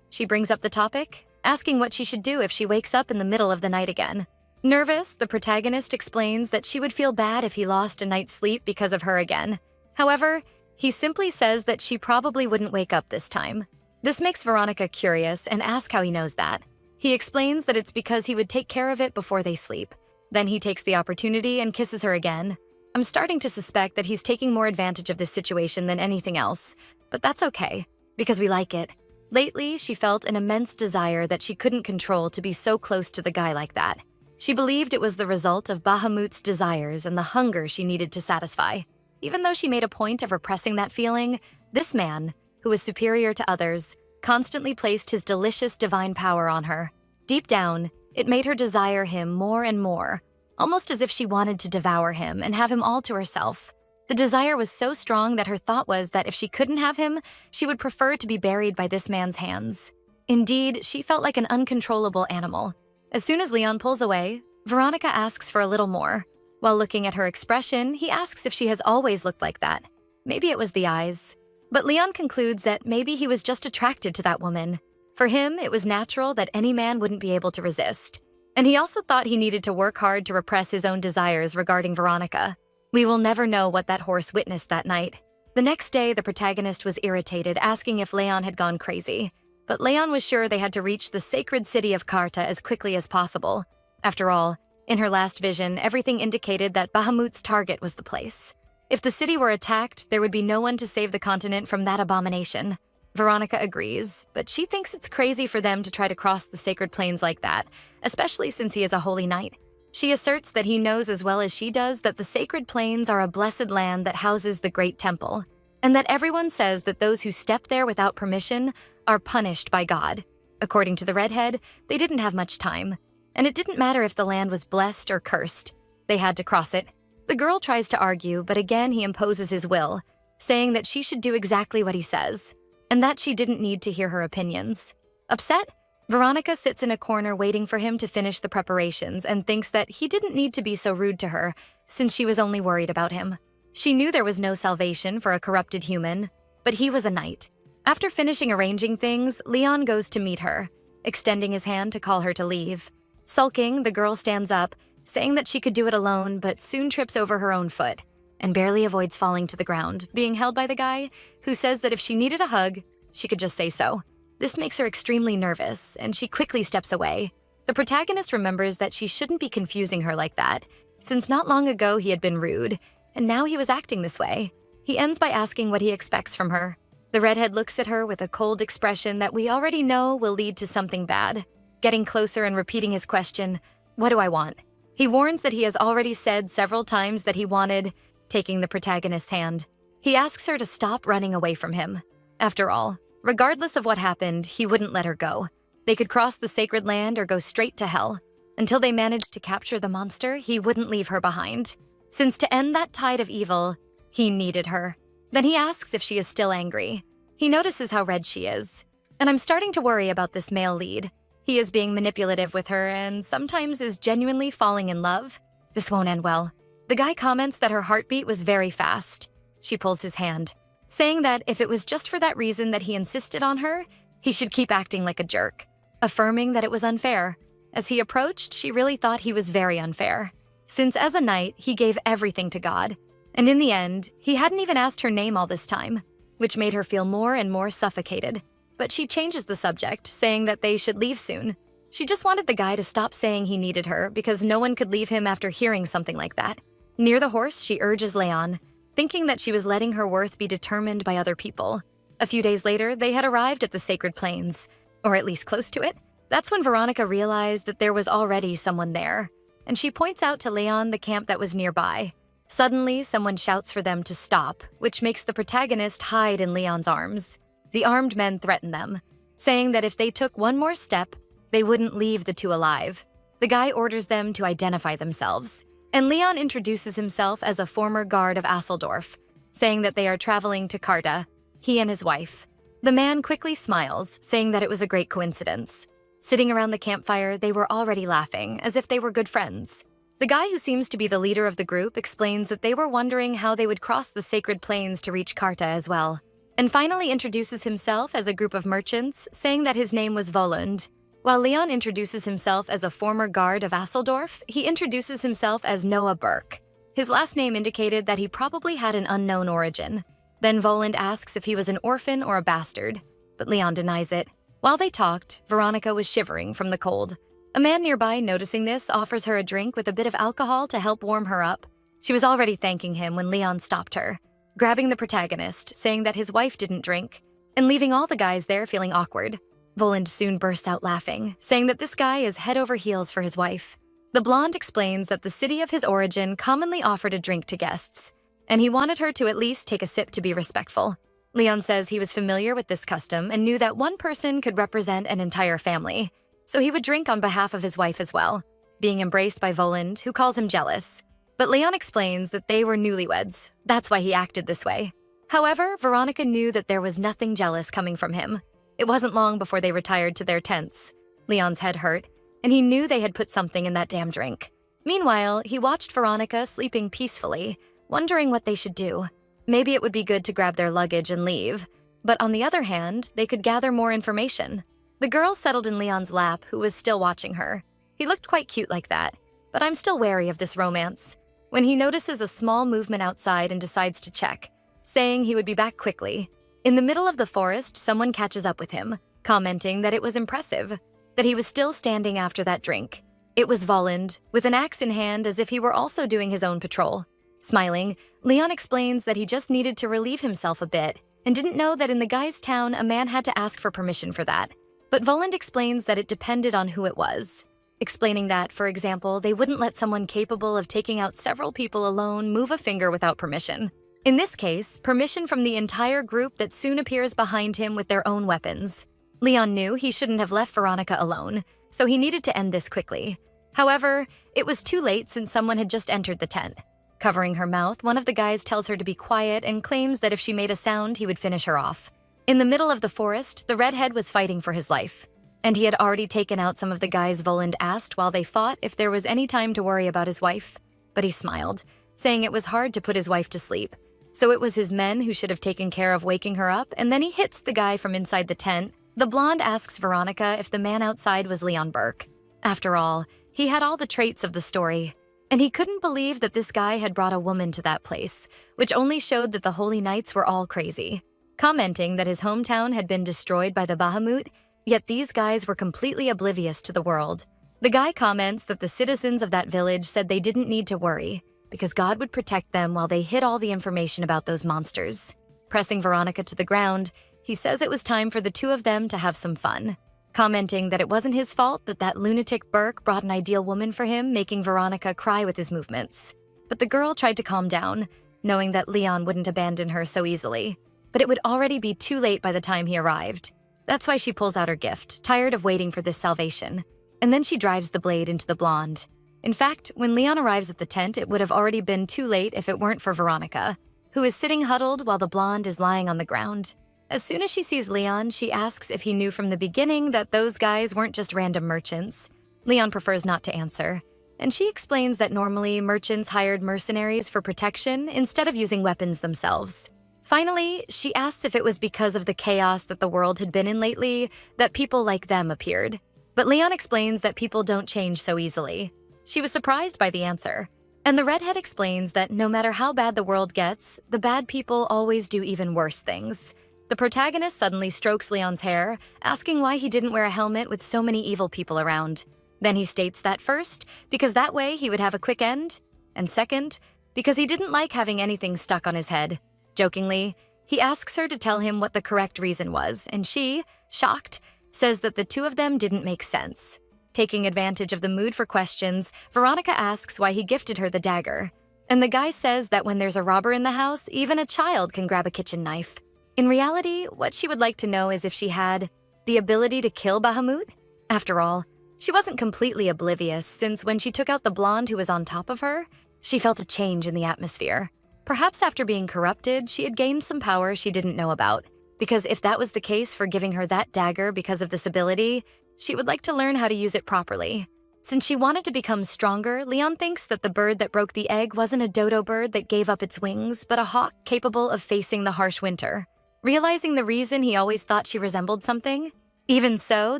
She brings up the topic, asking what she should do if she wakes up in the middle of the night again. Nervous, the protagonist explains that she would feel bad if he lost a night's sleep because of her again. However, he simply says that she probably wouldn't wake up this time. This makes Veronica curious and asks how he knows that. He explains that it's because he would take care of it before they sleep. Then he takes the opportunity and kisses her again. I'm starting to suspect that he's taking more advantage of this situation than anything else, but that's okay, because we like it. Lately, she felt an immense desire that she couldn't control to be so close to the guy like that. She believed it was the result of Bahamut's desires and the hunger she needed to satisfy. Even though she made a point of repressing that feeling, this man, who was superior to others, constantly placed his delicious divine power on her. Deep down, it made her desire him more and more, almost as if she wanted to devour him and have him all to herself. The desire was so strong that her thought was that if she couldn't have him, she would prefer to be buried by this man's hands. Indeed, she felt like an uncontrollable animal. As soon as Leon pulls away, Veronica asks for a little more. While looking at her expression, he asks if she has always looked like that. Maybe it was the eyes. But Leon concludes that maybe he was just attracted to that woman. For him, it was natural that any man wouldn't be able to resist. And he also thought he needed to work hard to repress his own desires regarding Veronica. We will never know what that horse witnessed that night. The next day, the protagonist was irritated, asking if Leon had gone crazy. But Leon was sure they had to reach the sacred city of Carta as quickly as possible. After all, in her last vision, everything indicated that Bahamut's target was the place. If the city were attacked, there would be no one to save the continent from that abomination. Veronica agrees, but she thinks it's crazy for them to try to cross the sacred plains like that, especially since he is a holy knight. She asserts that he knows as well as she does that the sacred plains are a blessed land that houses the great temple, and that everyone says that those who step there without permission are punished by God. According to the redhead, they didn't have much time, and it didn't matter if the land was blessed or cursed. They had to cross it. The girl tries to argue, but again he imposes his will, saying that she should do exactly what he says, and that she didn't need to hear her opinions. Upset, Veronica sits in a corner waiting for him to finish the preparations and thinks that he didn't need to be so rude to her, since she was only worried about him. She knew there was no salvation for a corrupted human, but he was a knight. After finishing arranging things, Leon goes to meet her, extending his hand to call her to leave. Sulking, the girl stands up, saying that she could do it alone, but soon trips over her own foot and barely avoids falling to the ground, being held by the guy, who says that if she needed a hug, she could just say so. This makes her extremely nervous, and she quickly steps away. The protagonist remembers that she shouldn't be confusing her like that, since not long ago he had been rude, and now he was acting this way. He ends by asking what he expects from her. The redhead looks at her with a cold expression that we already know will lead to something bad. Getting closer and repeating his question, "What do I want?" He warns that he has already said several times that he wanted, taking the protagonist's hand. He asks her to stop running away from him. After all, regardless of what happened, he wouldn't let her go. They could cross the sacred land or go straight to hell. Until they managed to capture the monster, he wouldn't leave her behind. Since to end that tide of evil, he needed her. Then he asks if she is still angry. He notices how red she is. And I'm starting to worry about this male lead. He is being manipulative with her and sometimes is genuinely falling in love. This won't end well. The guy comments that her heartbeat was very fast. She pulls his hand, saying that if it was just for that reason that he insisted on her, he should keep acting like a jerk, affirming that it was unfair. As he approached, she really thought he was very unfair, since as a knight, he gave everything to God. And in the end, he hadn't even asked her name all this time, which made her feel more and more suffocated. But she changes the subject, saying that they should leave soon. She just wanted the guy to stop saying he needed her because no one could leave him after hearing something like that. Near the horse, she urges Leon, thinking that she was letting her worth be determined by other people. A few days later, they had arrived at the sacred plains, or at least close to it. That's when Veronica realized that there was already someone there, and she points out to Leon the camp that was nearby. Suddenly, someone shouts for them to stop, which makes the protagonist hide in Leon's arms. The armed men threaten them, saying that if they took one more step, they wouldn't leave the two alive. The guy orders them to identify themselves, and Leon introduces himself as a former guard of Aseldorf, saying that they are traveling to Carta, he and his wife. The man quickly smiles, saying that it was a great coincidence. Sitting around the campfire, they were already laughing, as if they were good friends. The guy who seems to be the leader of the group explains that they were wondering how they would cross the sacred plains to reach Carta as well, and finally introduces himself as a group of merchants, saying that his name was Volund. While Leon introduces himself as a former guard of Aseldorf, he introduces himself as Noah Burke. His last name indicated that he probably had an unknown origin. Then Volund asks if he was an orphan or a bastard, but Leon denies it. While they talked, Veronica was shivering from the cold. A man nearby, noticing this, offers her a drink with a bit of alcohol to help warm her up. She was already thanking him when Leon stopped her, grabbing the protagonist, saying that his wife didn't drink, and leaving all the guys there feeling awkward. Volund soon bursts out laughing, saying that this guy is head over heels for his wife. The blonde explains that the city of his origin commonly offered a drink to guests, and he wanted her to at least take a sip to be respectful. Leon says he was familiar with this custom and knew that one person could represent an entire family, so he would drink on behalf of his wife as well, being embraced by Volund, who calls him jealous. But Leon explains that they were newlyweds. That's why he acted this way. However, Veronica knew that there was nothing jealous coming from him. It wasn't long before they retired to their tents. Leon's head hurt, and he knew they had put something in that damn drink. Meanwhile, he watched Veronica sleeping peacefully, wondering what they should do. Maybe it would be good to grab their luggage and leave, but on the other hand, they could gather more information. The girl settled in Leon's lap, who was still watching her. He looked quite cute like that, but I'm still wary of this romance. When he notices a small movement outside and decides to check, saying he would be back quickly. In the middle of the forest, someone catches up with him, commenting that it was impressive, that he was still standing after that drink. It was Volund, with an axe in hand as if he were also doing his own patrol. Smiling, Leon explains that he just needed to relieve himself a bit and didn't know that in the guy's town, a man had to ask for permission for that. But Volund explains that it depended on who it was, explaining that, for example, they wouldn't let someone capable of taking out several people alone move a finger without permission. In this case, permission from the entire group that soon appears behind him with their own weapons. Leon knew he shouldn't have left Veronica alone, so he needed to end this quickly. However, it was too late since someone had just entered the tent. Covering her mouth, one of the guys tells her to be quiet and claims that if she made a sound, he would finish her off. In the middle of the forest, the redhead was fighting for his life, and he had already taken out some of the guys Volund asked while they fought if there was any time to worry about his wife. But he smiled, saying it was hard to put his wife to sleep, so it was his men who should have taken care of waking her up, and then he hits the guy from inside the tent. The blonde asks Veronica if the man outside was Leon Burke. After all, he had all the traits of the story, and he couldn't believe that this guy had brought a woman to that place, which only showed that the Holy Knights were all crazy. Commenting that his hometown had been destroyed by the Bahamut, yet these guys were completely oblivious to the world. The guy comments that the citizens of that village said they didn't need to worry, because God would protect them while they hid all the information about those monsters. Pressing Veronica to the ground, he says it was time for the two of them to have some fun, commenting that it wasn't his fault that that lunatic Burke brought an ideal woman for him, making Veronica cry with his movements. But the girl tried to calm down, knowing that Leon wouldn't abandon her so easily. But it would already be too late by the time he arrived. That's why she pulls out her gift, tired of waiting for this salvation. And then she drives the blade into the blonde. In fact, when Leon arrives at the tent, it would have already been too late if it weren't for Veronica, who is sitting huddled while the blonde is lying on the ground. As soon as she sees Leon, she asks if he knew from the beginning that those guys weren't just random merchants. Leon prefers not to answer, and she explains that normally merchants hired mercenaries for protection instead of using weapons themselves. Finally, she asks if it was because of the chaos that the world had been in lately that people like them appeared. But Leon explains that people don't change so easily. She was surprised by the answer. And the redhead explains that no matter how bad the world gets, the bad people always do even worse things. The protagonist suddenly strokes Leon's hair, asking why he didn't wear a helmet with so many evil people around. Then he states that first, because that way he would have a quick end, and second, because he didn't like having anything stuck on his head. Jokingly, he asks her to tell him what the correct reason was, and she, shocked, says that the two of them didn't make sense. Taking advantage of the mood for questions, Veronica asks why he gifted her the dagger. And the guy says that when there's a robber in the house, even a child can grab a kitchen knife. In reality, what she would like to know is if she had the ability to kill Bahamut. After all, she wasn't completely oblivious, since when she took out the blonde who was on top of her, she felt a change in the atmosphere. Perhaps after being corrupted, she had gained some power she didn't know about. Because if that was the case for giving her that dagger because of this ability, She would like to learn how to use it properly. Since she wanted to become stronger, Leon thinks that the bird that broke the egg wasn't a dodo bird that gave up its wings, but a hawk capable of facing the harsh winter. Realizing the reason he always thought she resembled something? Even so,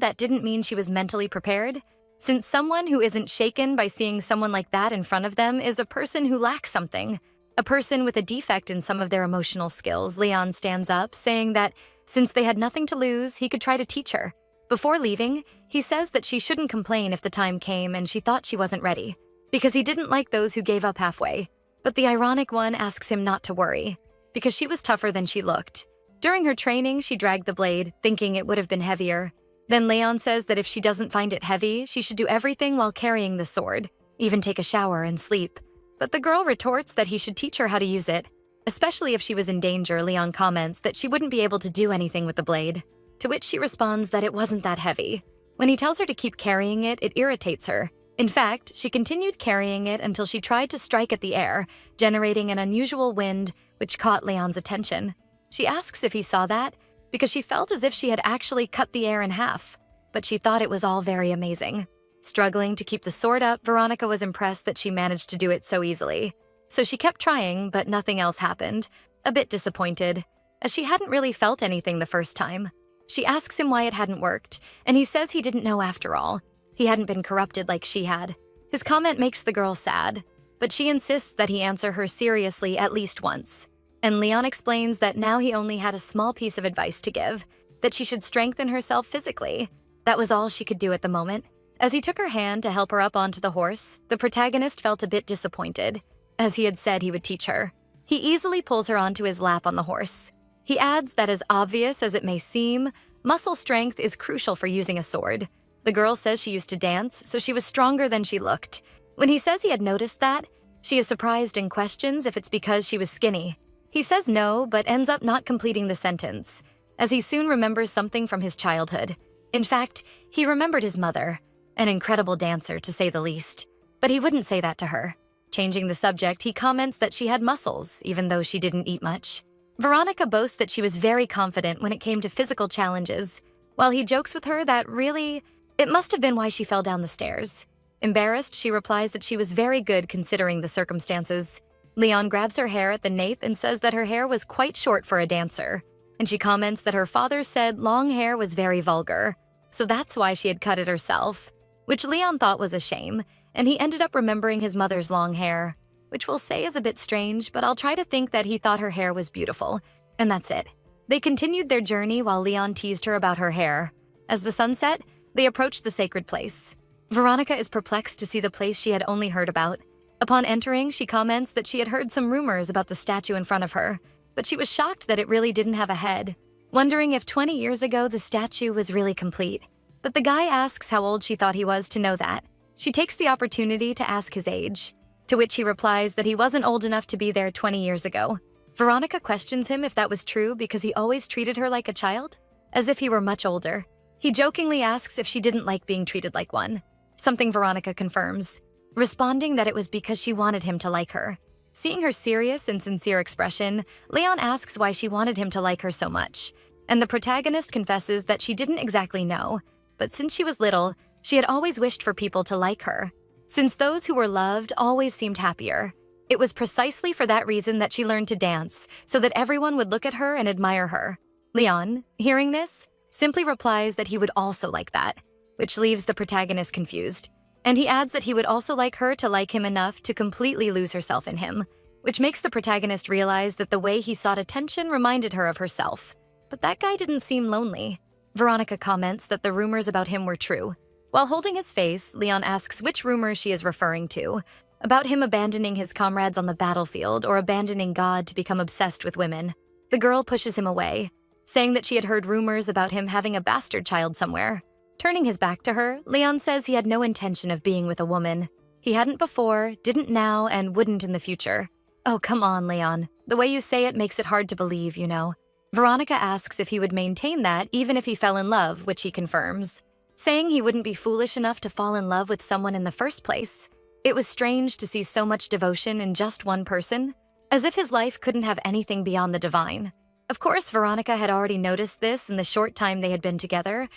that didn't mean she was mentally prepared. Since someone who isn't shaken by seeing someone like that in front of them is a person who lacks something. A person with a defect in some of their emotional skills, Leon stands up, saying that since they had nothing to lose, he could try to teach her. Before leaving, he says that she shouldn't complain if the time came and she thought she wasn't ready, because he didn't like those who gave up halfway. But the ironic one asks him not to worry, because she was tougher than she looked. During her training, she dragged the blade, thinking it would have been heavier. Then Leon says that if she doesn't find it heavy, she should do everything while carrying the sword, even take a shower and sleep. But the girl retorts that he should teach her how to use it. Especially if she was in danger, Leon comments that she wouldn't be able to do anything with the blade. To which she responds that it wasn't that heavy. When he tells her to keep carrying it, it irritates her. In fact, she continued carrying it until she tried to strike at the air, generating an unusual wind, which caught Leon's attention. She asks if he saw that, because she felt as if she had actually cut the air in half, but she thought it was all very amazing. Struggling to keep the sword up, Veronica was impressed that she managed to do it so easily. So she kept trying, but nothing else happened, a bit disappointed, as she hadn't really felt anything the first time. She asks him why it hadn't worked, and he says he didn't know after all. He hadn't been corrupted like she had. His comment makes the girl sad, but she insists that he answer her seriously at least once. And Leon explains that now he only had a small piece of advice to give, that she should strengthen herself physically. That was all she could do at the moment. As he took her hand to help her up onto the horse, the protagonist felt a bit disappointed, as he had said he would teach her. He easily pulls her onto his lap on the horse. He adds that as obvious as it may seem, muscle strength is crucial for using a sword. The girl says she used to dance, so she was stronger than she looked. When he says he had noticed that, she is surprised and questions if it's because she was skinny. He says no, but ends up not completing the sentence, as he soon remembers something from his childhood. In fact, he remembered his mother, an incredible dancer to say the least. But he wouldn't say that to her. Changing the subject, he comments that she had muscles, even though she didn't eat much. Veronica boasts that she was very confident when it came to physical challenges, while he jokes with her that really, it must have been why she fell down the stairs. Embarrassed, she replies that she was very good considering the circumstances. Leon grabs her hair at the nape and says that her hair was quite short for a dancer, and she comments that her father said long hair was very vulgar, so that's why she had cut it herself, which Leon thought was a shame, and he ended up remembering his mother's long hair, which we'll say is a bit strange, but I'll try to think that he thought her hair was beautiful, and that's it. They continued their journey while Leon teased her about her hair. As the sun set, they approached the sacred place. Veronica is perplexed to see the place she had only heard about. Upon entering, she comments that she had heard some rumors about the statue in front of her, but she was shocked that it really didn't have a head, wondering if 20 years ago the statue was really complete. But the guy asks how old she thought he was to know that. She takes the opportunity to ask his age, to which he replies that he wasn't old enough to be there 20 years ago. Veronica questions him if that was true because he always treated her like a child, as if he were much older. He jokingly asks if she didn't like being treated like one, something Veronica confirms, responding that it was because she wanted him to like her. Seeing her serious and sincere expression, Leon asks why she wanted him to like her so much, and the protagonist confesses that she didn't exactly know, but since she was little, she had always wished for people to like her, since those who were loved always seemed happier. It was precisely for that reason that she learned to dance, so that everyone would look at her and admire her. Leon, hearing this, simply replies that he would also like that, which leaves the protagonist confused. And he adds that he would also like her to like him enough to completely lose herself in him, which makes the protagonist realize that the way he sought attention reminded her of herself. But that guy didn't seem lonely. Veronica comments that the rumors about him were true. While holding his face, Leon asks which rumors she is referring to, about him abandoning his comrades on the battlefield or abandoning God to become obsessed with women. The girl pushes him away, saying that she had heard rumors about him having a bastard child somewhere. Turning his back to her, Leon says he had no intention of being with a woman. He hadn't before, didn't now, and wouldn't in the future. Oh, come on, Leon. The way you say it makes it hard to believe, you know. Veronica asks if he would maintain that even if he fell in love, which he confirms, saying he wouldn't be foolish enough to fall in love with someone in the first place. It was strange to see so much devotion in just one person, as if his life couldn't have anything beyond the divine. Of course, Veronica had already noticed this in the short time they had been together,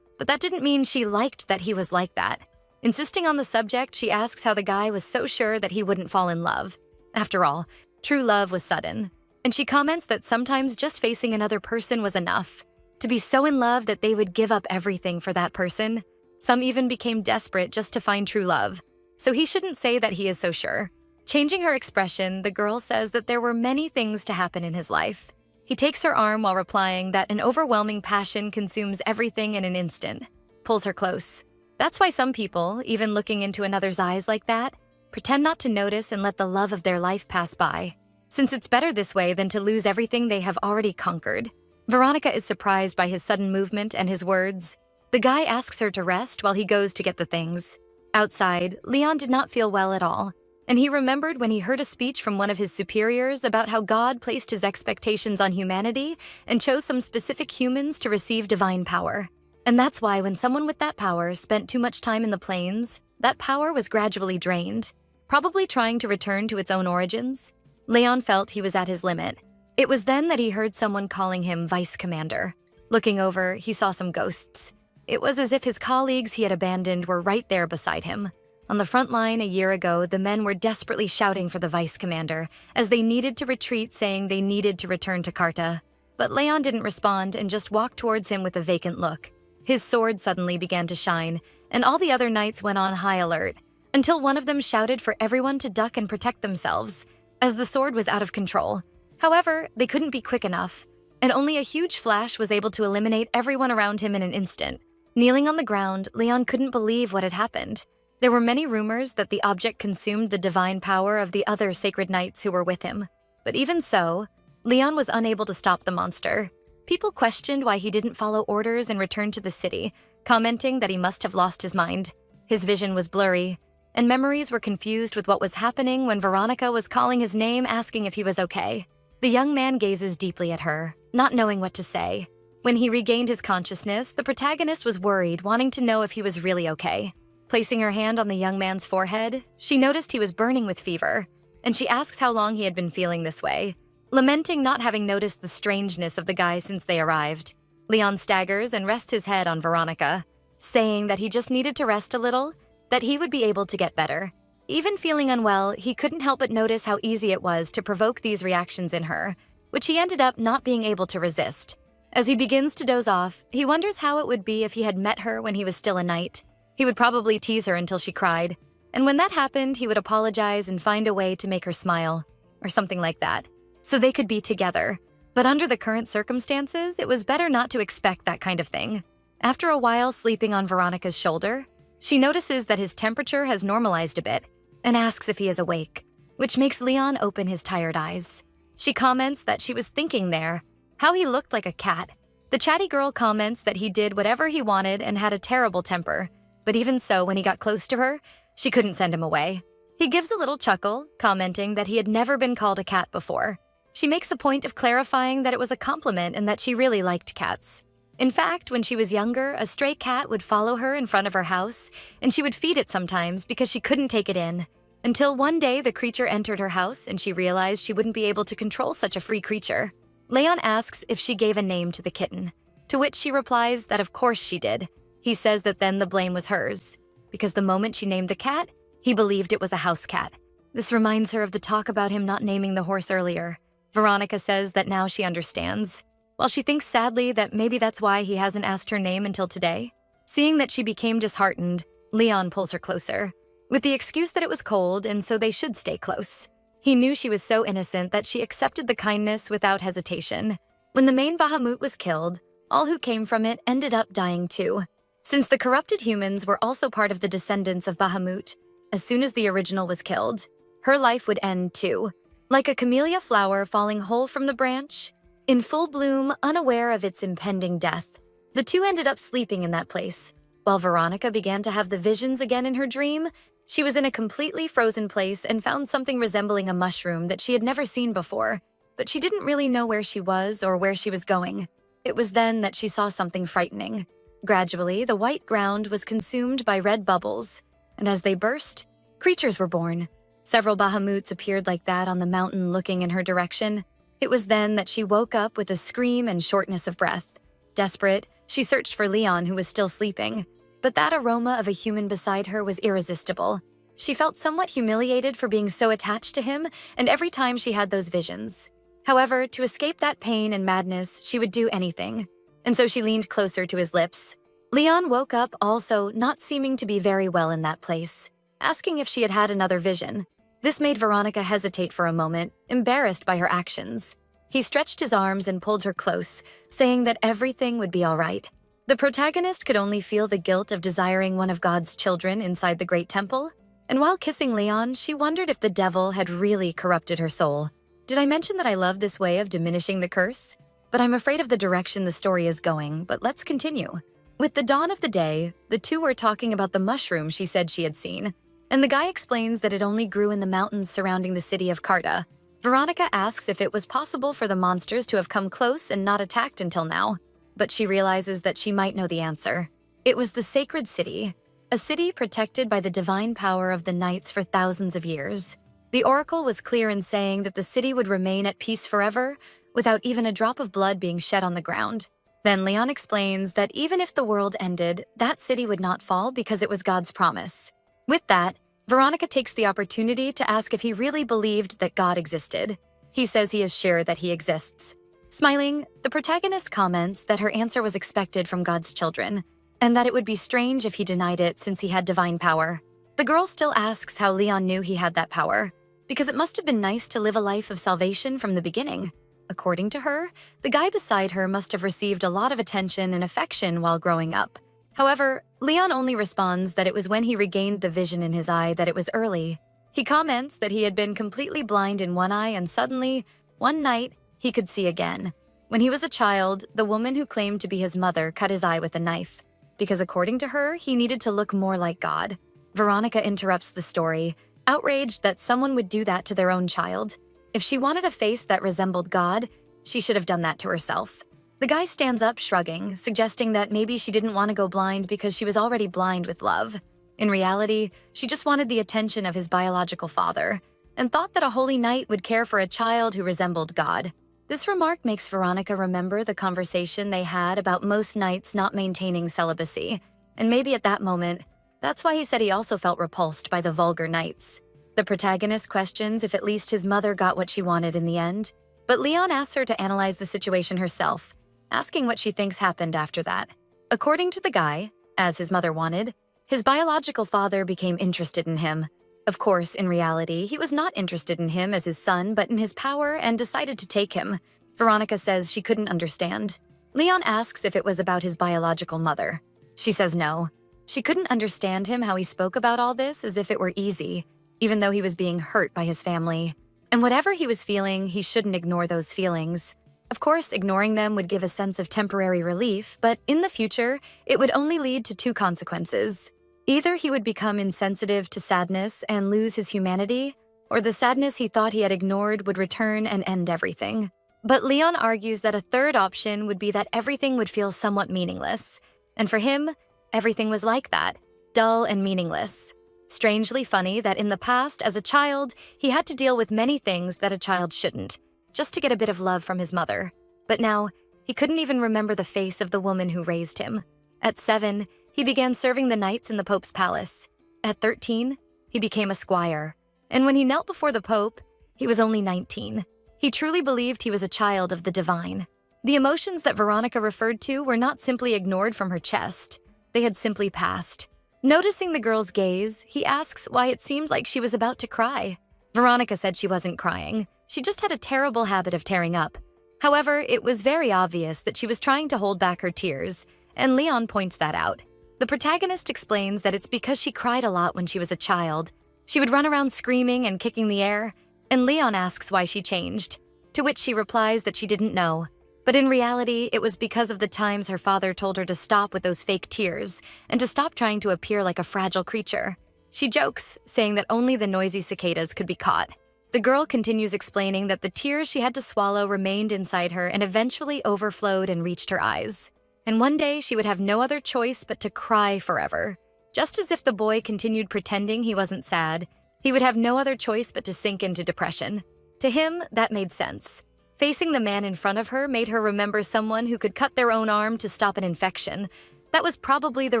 But that didn't mean she liked that he was like that. Insisting on the subject, she asks how the guy was so sure that he wouldn't fall in love. After all, true love was sudden. And she comments that sometimes just facing another person was enough. To be so in love that they would give up everything for that person. Some even became desperate just to find true love. So he shouldn't say that he is so sure. Changing her expression, the girl says that there were many things to happen in his life. He takes her arm while replying that an overwhelming passion consumes everything in an instant. Pulls her close. That's why some people, even looking into another's eyes like that, pretend not to notice and let the love of their life pass by. Since it's better this way than to lose everything they have already conquered. Veronica is surprised by his sudden movement and his words. The guy asks her to rest while he goes to get the things. Outside, Leon did not feel well at all, and he remembered when he heard a speech from one of his superiors about how God placed his expectations on humanity and chose some specific humans to receive divine power. And that's why when someone with that power spent too much time in the plains, that power was gradually drained, probably trying to return to its own origins. Leon felt he was at his limit. It was then that he heard someone calling him vice commander. Looking over, he saw some ghosts. It was as if his colleagues he had abandoned were right there beside him. On the front line a year ago, the men were desperately shouting for the vice commander, as they needed to retreat, saying they needed to return to Carta. But Leon didn't respond and just walked towards him with a vacant look. His sword suddenly began to shine, and all the other knights went on high alert, until one of them shouted for everyone to duck and protect themselves, as the sword was out of control. However, they couldn't be quick enough, and only a huge flash was able to eliminate everyone around him in an instant. Kneeling on the ground, Leon couldn't believe what had happened. There were many rumors that the object consumed the divine power of the other sacred knights who were with him. But even so, Leon was unable to stop the monster. People questioned why he didn't follow orders and return to the city, commenting that he must have lost his mind. His vision was blurry, and memories were confused with what was happening when Veronica was calling his name, asking if he was okay. The young man gazes deeply at her, not knowing what to say. When he regained his consciousness, the protagonist was worried, wanting to know if he was really okay. Placing her hand on the young man's forehead, she noticed he was burning with fever, and she asks how long he had been feeling this way, lamenting not having noticed the strangeness of the guy since they arrived. Leon staggers and rests his head on Veronica, saying that he just needed to rest a little, that he would be able to get better. Even feeling unwell, he couldn't help but notice how easy it was to provoke these reactions in her, which he ended up not being able to resist. As he begins to doze off, he wonders how it would be if he had met her when he was still a knight. He would probably tease her until she cried, and when that happened, he would apologize and find a way to make her smile, or something like that, so they could be together. But under the current circumstances, it was better not to expect that kind of thing. After a while sleeping on Veronica's shoulder, she notices that his temperature has normalized a bit and asks if he is awake, which makes Leon open his tired eyes. She comments that she was thinking there, how he looked like a cat. The chatty girl comments that he did whatever he wanted and had a terrible temper, but even so, when he got close to her, she couldn't send him away. He gives a little chuckle, commenting that he had never been called a cat before. She makes a point of clarifying that it was a compliment and that she really liked cats. In fact, when she was younger, a stray cat would follow her in front of her house, and she would feed it sometimes because she couldn't take it in. Until one day, the creature entered her house and she realized she wouldn't be able to control such a free creature. Leon asks if she gave a name to the kitten, to which she replies that of course she did. He says that then the blame was hers, because the moment she named the cat, he believed it was a house cat. This reminds her of the talk about him not naming the horse earlier. Veronica says that now she understands, while she thinks sadly that maybe that's why he hasn't asked her name until today. Seeing that she became disheartened, Leon pulls her closer, with the excuse that it was cold and so they should stay close. He knew she was so innocent that she accepted the kindness without hesitation. When the main Bahamut was killed, all who came from it ended up dying too. Since the corrupted humans were also part of the descendants of Bahamut, as soon as the original was killed, her life would end too. Like a camellia flower falling whole from the branch, in full bloom, unaware of its impending death. The two ended up sleeping in that place. While Veronica began to have the visions again in her dream, she was in a completely frozen place and found something resembling a mushroom that she had never seen before, but she didn't really know where she was or where she was going. It was then that she saw something frightening. Gradually, the white ground was consumed by red bubbles, and as they burst, creatures were born. Several Bahamuts appeared like that on the mountain looking in her direction. It was then that she woke up with a scream and shortness of breath. Desperate, She searched for Leon, who was still sleeping, but that aroma of a human beside her was irresistible. She felt somewhat humiliated for being so attached to him, and every time she had those visions. However, to escape that pain and madness, she would do anything, and so she leaned closer to his lips. Leon woke up also not seeming to be very well in that place, asking if she had had another vision. This made Veronica hesitate for a moment, embarrassed by her actions. He stretched his arms and pulled her close, saying that everything would be all right. The protagonist could only feel the guilt of desiring one of God's children inside the Great Temple, and while kissing Leon, she wondered if the devil had really corrupted her soul. Did I mention that I love this way of diminishing the curse? But I'm afraid of the direction the story is going, but let's continue. With the dawn of the day, the two were talking about the mushroom she said she had seen, and the guy explains that it only grew in the mountains surrounding the city of Carta. Veronica asks if it was possible for the monsters to have come close and not attacked until now, but she realizes that she might know the answer. It was the sacred city, a city protected by the divine power of the knights for thousands of years. The oracle was clear in saying that the city would remain at peace forever, without even a drop of blood being shed on the ground. Then Leon explains that even if the world ended, that city would not fall because it was God's promise. With that, Veronica takes the opportunity to ask if he really believed that God existed. He says he is sure that he exists. Smiling, the protagonist comments that her answer was expected from God's children, and that it would be strange if he denied it since he had divine power. The girl still asks how Leon knew he had that power, because it must have been nice to live a life of salvation from the beginning. According to her, the guy beside her must have received a lot of attention and affection while growing up. However, Leon only responds that it was when he regained the vision in his eye that it was early. He comments that he had been completely blind in one eye and suddenly, one night, he could see again. When he was a child, the woman who claimed to be his mother cut his eye with a knife, because according to her, he needed to look more like God. Veronica interrupts the story, outraged that someone would do that to their own child. If she wanted a face that resembled God, she should have done that to herself. The guy stands up, shrugging, suggesting that maybe she didn't want to go blind because she was already blind with love. In reality, she just wanted the attention of his biological father, and thought that a holy knight would care for a child who resembled God. This remark makes Veronica remember the conversation they had about most knights not maintaining celibacy, and maybe at that moment, that's why he said he also felt repulsed by the vulgar knights. The protagonist questions if at least his mother got what she wanted in the end, but Leon asks her to analyze the situation herself, asking what she thinks happened after that. According to the guy, as his mother wanted, his biological father became interested in him. Of course, in reality, he was not interested in him as his son, but in his power and decided to take him. Veronica says she couldn't understand. Leon asks if it was about his biological mother. She says no. She couldn't understand him how he spoke about all this as if it were easy, even though he was being hurt by his family. And whatever he was feeling, he shouldn't ignore those feelings. Of course, ignoring them would give a sense of temporary relief, but in the future, it would only lead to two consequences. Either he would become insensitive to sadness and lose his humanity, or the sadness he thought he had ignored would return and end everything. But Leon argues that a third option would be that everything would feel somewhat meaningless. And for him, everything was like that, dull and meaningless. Strangely funny that in the past, as a child, he had to deal with many things that a child shouldn't, just to get a bit of love from his mother. But now, he couldn't even remember the face of the woman who raised him. At 7, he began serving the knights in the Pope's palace. At 13, he became a squire. And when he knelt before the Pope, he was only 19. He truly believed he was a child of the divine. The emotions that Veronica referred to were not simply ignored from her chest. They had simply passed. Noticing the girl's gaze, he asks why it seemed like she was about to cry. Veronica said she wasn't crying. She just had a terrible habit of tearing up. However, it was very obvious that she was trying to hold back her tears, and Leon points that out. The protagonist explains that it's because she cried a lot when she was a child. She would run around screaming and kicking the air, and Leon asks why she changed, to which she replies that she didn't know. But in reality, it was because of the times her father told her to stop with those fake tears and to stop trying to appear like a fragile creature. She jokes, saying that only the noisy cicadas could be caught. The girl continues explaining that the tears she had to swallow remained inside her and eventually overflowed and reached her eyes. And one day she would have no other choice but to cry forever. Just as if the boy continued pretending he wasn't sad, he would have no other choice but to sink into depression. To him, that made sense. Facing the man in front of her made her remember someone who could cut their own arm to stop an infection. That was probably the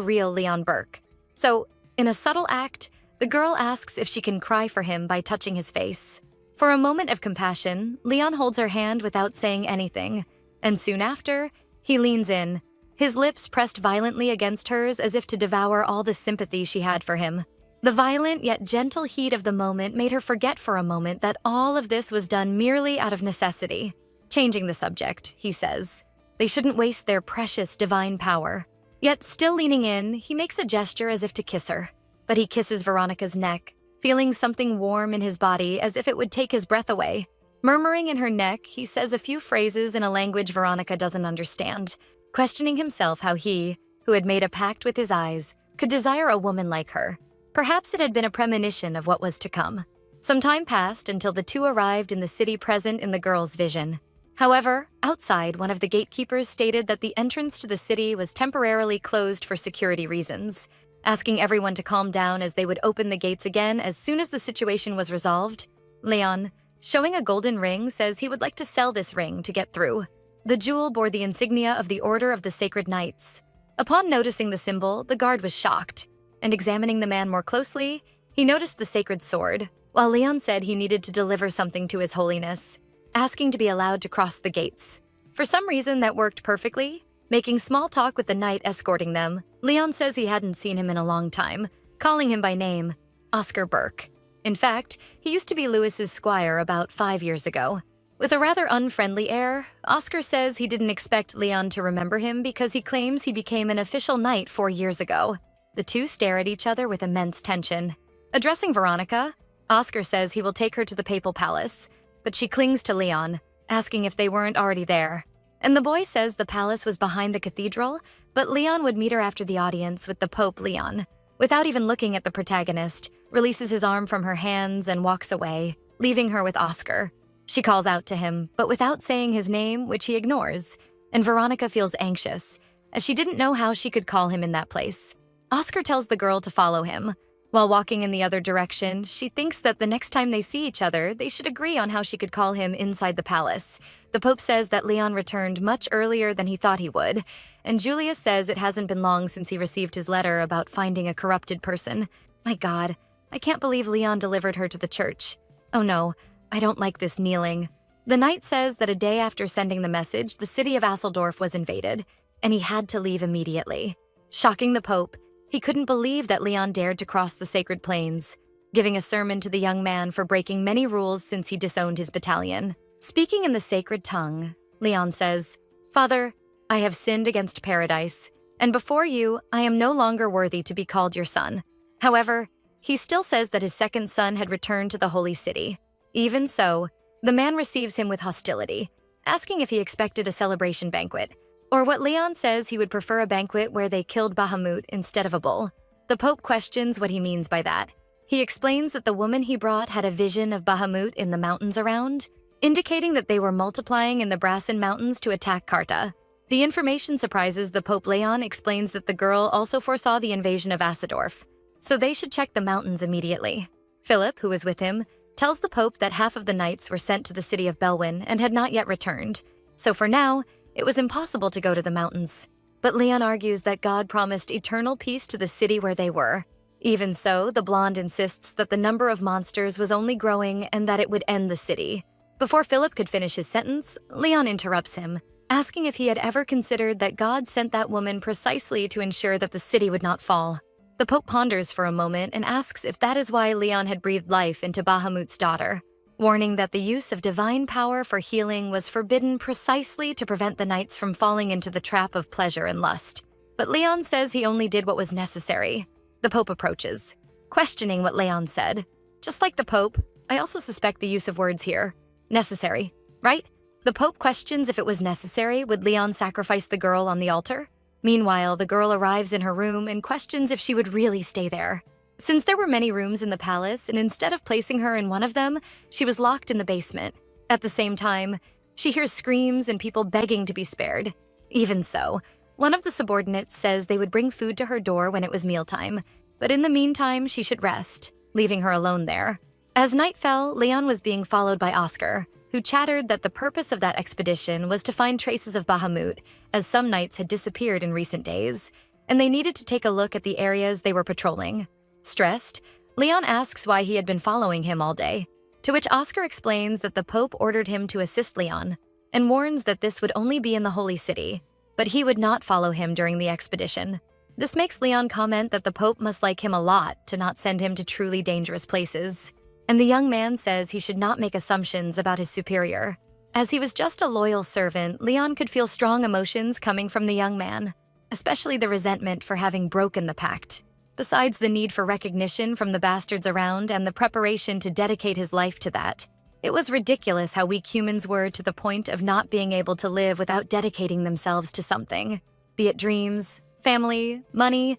real Leon Burke. So, in a subtle act, the girl asks if she can cry for him by touching his face. For a moment of compassion, Leon holds her hand without saying anything, and soon after, he leans in, his lips pressed violently against hers as if to devour all the sympathy she had for him. The violent yet gentle heat of the moment made her forget for a moment that all of this was done merely out of necessity. Changing the subject, he says, they shouldn't waste their precious divine power. Yet still leaning in, he makes a gesture as if to kiss her. But he kisses Veronica's neck, feeling something warm in his body as if it would take his breath away. Murmuring in her neck, he says a few phrases in a language Veronica doesn't understand, questioning himself how he, who had made a pact with his eyes, could desire a woman like her. Perhaps it had been a premonition of what was to come. Some time passed until the two arrived in the city present in the girl's vision. However, outside, one of the gatekeepers stated that the entrance to the city was temporarily closed for security reasons, asking everyone to calm down as they would open the gates again as soon as the situation was resolved. Leon, showing a golden ring, says he would like to sell this ring to get through. The jewel bore the insignia of the Order of the Sacred Knights. Upon noticing the symbol, the guard was shocked, and examining the man more closely, he noticed the sacred sword, while Leon said he needed to deliver something to His Holiness, asking to be allowed to cross the gates. For some reason that worked perfectly. Making small talk with the knight escorting them, Leon says he hadn't seen him in a long time, calling him by name, Oscar Burke. In fact, he used to be Lewis's squire about 5 years ago. With a rather unfriendly air, Oscar says he didn't expect Leon to remember him because he claims he became an official knight 4 years ago. The two stare at each other with immense tension. Addressing Veronica, Oscar says he will take her to the papal palace, but she clings to Leon, asking if they weren't already there. And the boy says the palace was behind the cathedral, but Leon would meet her after the audience with the Pope Leon. Without even looking at the protagonist, releases his arm from her hands and walks away, leaving her with Oscar. She calls out to him, but without saying his name, which he ignores, and Veronica feels anxious, as she didn't know how she could call him in that place. Oscar tells the girl to follow him. While walking in the other direction, she thinks that the next time they see each other, they should agree on how she could call him inside the palace. The Pope says that Leon returned much earlier than he thought he would, and Julia says it hasn't been long since he received his letter about finding a corrupted person. My God, I can't believe Leon delivered her to the church. Oh no, I don't like this kneeling. The knight says that a day after sending the message, the city of Aseldorf was invaded, and he had to leave immediately. Shocking the Pope, he couldn't believe that Leon dared to cross the sacred plains, giving a sermon to the young man for breaking many rules since he disowned his battalion. Speaking in the sacred tongue, Leon says, "Father, I have sinned against paradise, and before you, I am no longer worthy to be called your son." However, he still says that his second son had returned to the holy city. Even so, the man receives him with hostility, asking if he expected a celebration banquet, or what Leon says he would prefer a banquet where they killed Bahamut instead of a bull. The Pope questions what he means by that. He explains that the woman he brought had a vision of Bahamut in the mountains around, indicating that they were multiplying in the Brassen Mountains to attack Carta. The information surprises the Pope. Leon explains that the girl also foresaw the invasion of Aseldorf, so they should check the mountains immediately. Philip, who was with him, tells the Pope that half of the knights were sent to the city of Belwyn and had not yet returned, so for now, it was impossible to go to the mountains. But Leon argues that God promised eternal peace to the city where they were. Even so, the blonde insists that the number of monsters was only growing and that it would end the city. Before Philip could finish his sentence, Leon interrupts him, asking if he had ever considered that God sent that woman precisely to ensure that the city would not fall. The Pope ponders for a moment and asks if that is why Leon had breathed life into Bahamut's daughter, warning that the use of divine power for healing was forbidden precisely to prevent the knights from falling into the trap of pleasure and lust. But Leon says he only did what was necessary. The Pope approaches, questioning what Leon said. Just like the Pope, I also suspect the use of words here. Necessary, right? The Pope questions if it was necessary, would Leon sacrifice the girl on the altar? Meanwhile, the girl arrives in her room and questions if she would really stay there. Since there were many rooms in the palace, and instead of placing her in one of them, she was locked in the basement. At the same time, she hears screams and people begging to be spared. Even so, one of the subordinates says they would bring food to her door when it was mealtime, but in the meantime, she should rest, leaving her alone there. As night fell, Leon was being followed by Oscar, who chattered that the purpose of that expedition was to find traces of Bahamut, as some knights had disappeared in recent days, and they needed to take a look at the areas they were patrolling. Stressed, Leon asks why he had been following him all day, to which Oscar explains that the Pope ordered him to assist Leon, and warns that this would only be in the Holy City, but he would not follow him during the expedition. This makes Leon comment that the Pope must like him a lot to not send him to truly dangerous places, and the young man says he should not make assumptions about his superior. As he was just a loyal servant, Leon could feel strong emotions coming from the young man, especially the resentment for having broken the pact. Besides the need for recognition from the bastards around and the preparation to dedicate his life to that, it was ridiculous how weak humans were to the point of not being able to live without dedicating themselves to something, be it dreams, family, money,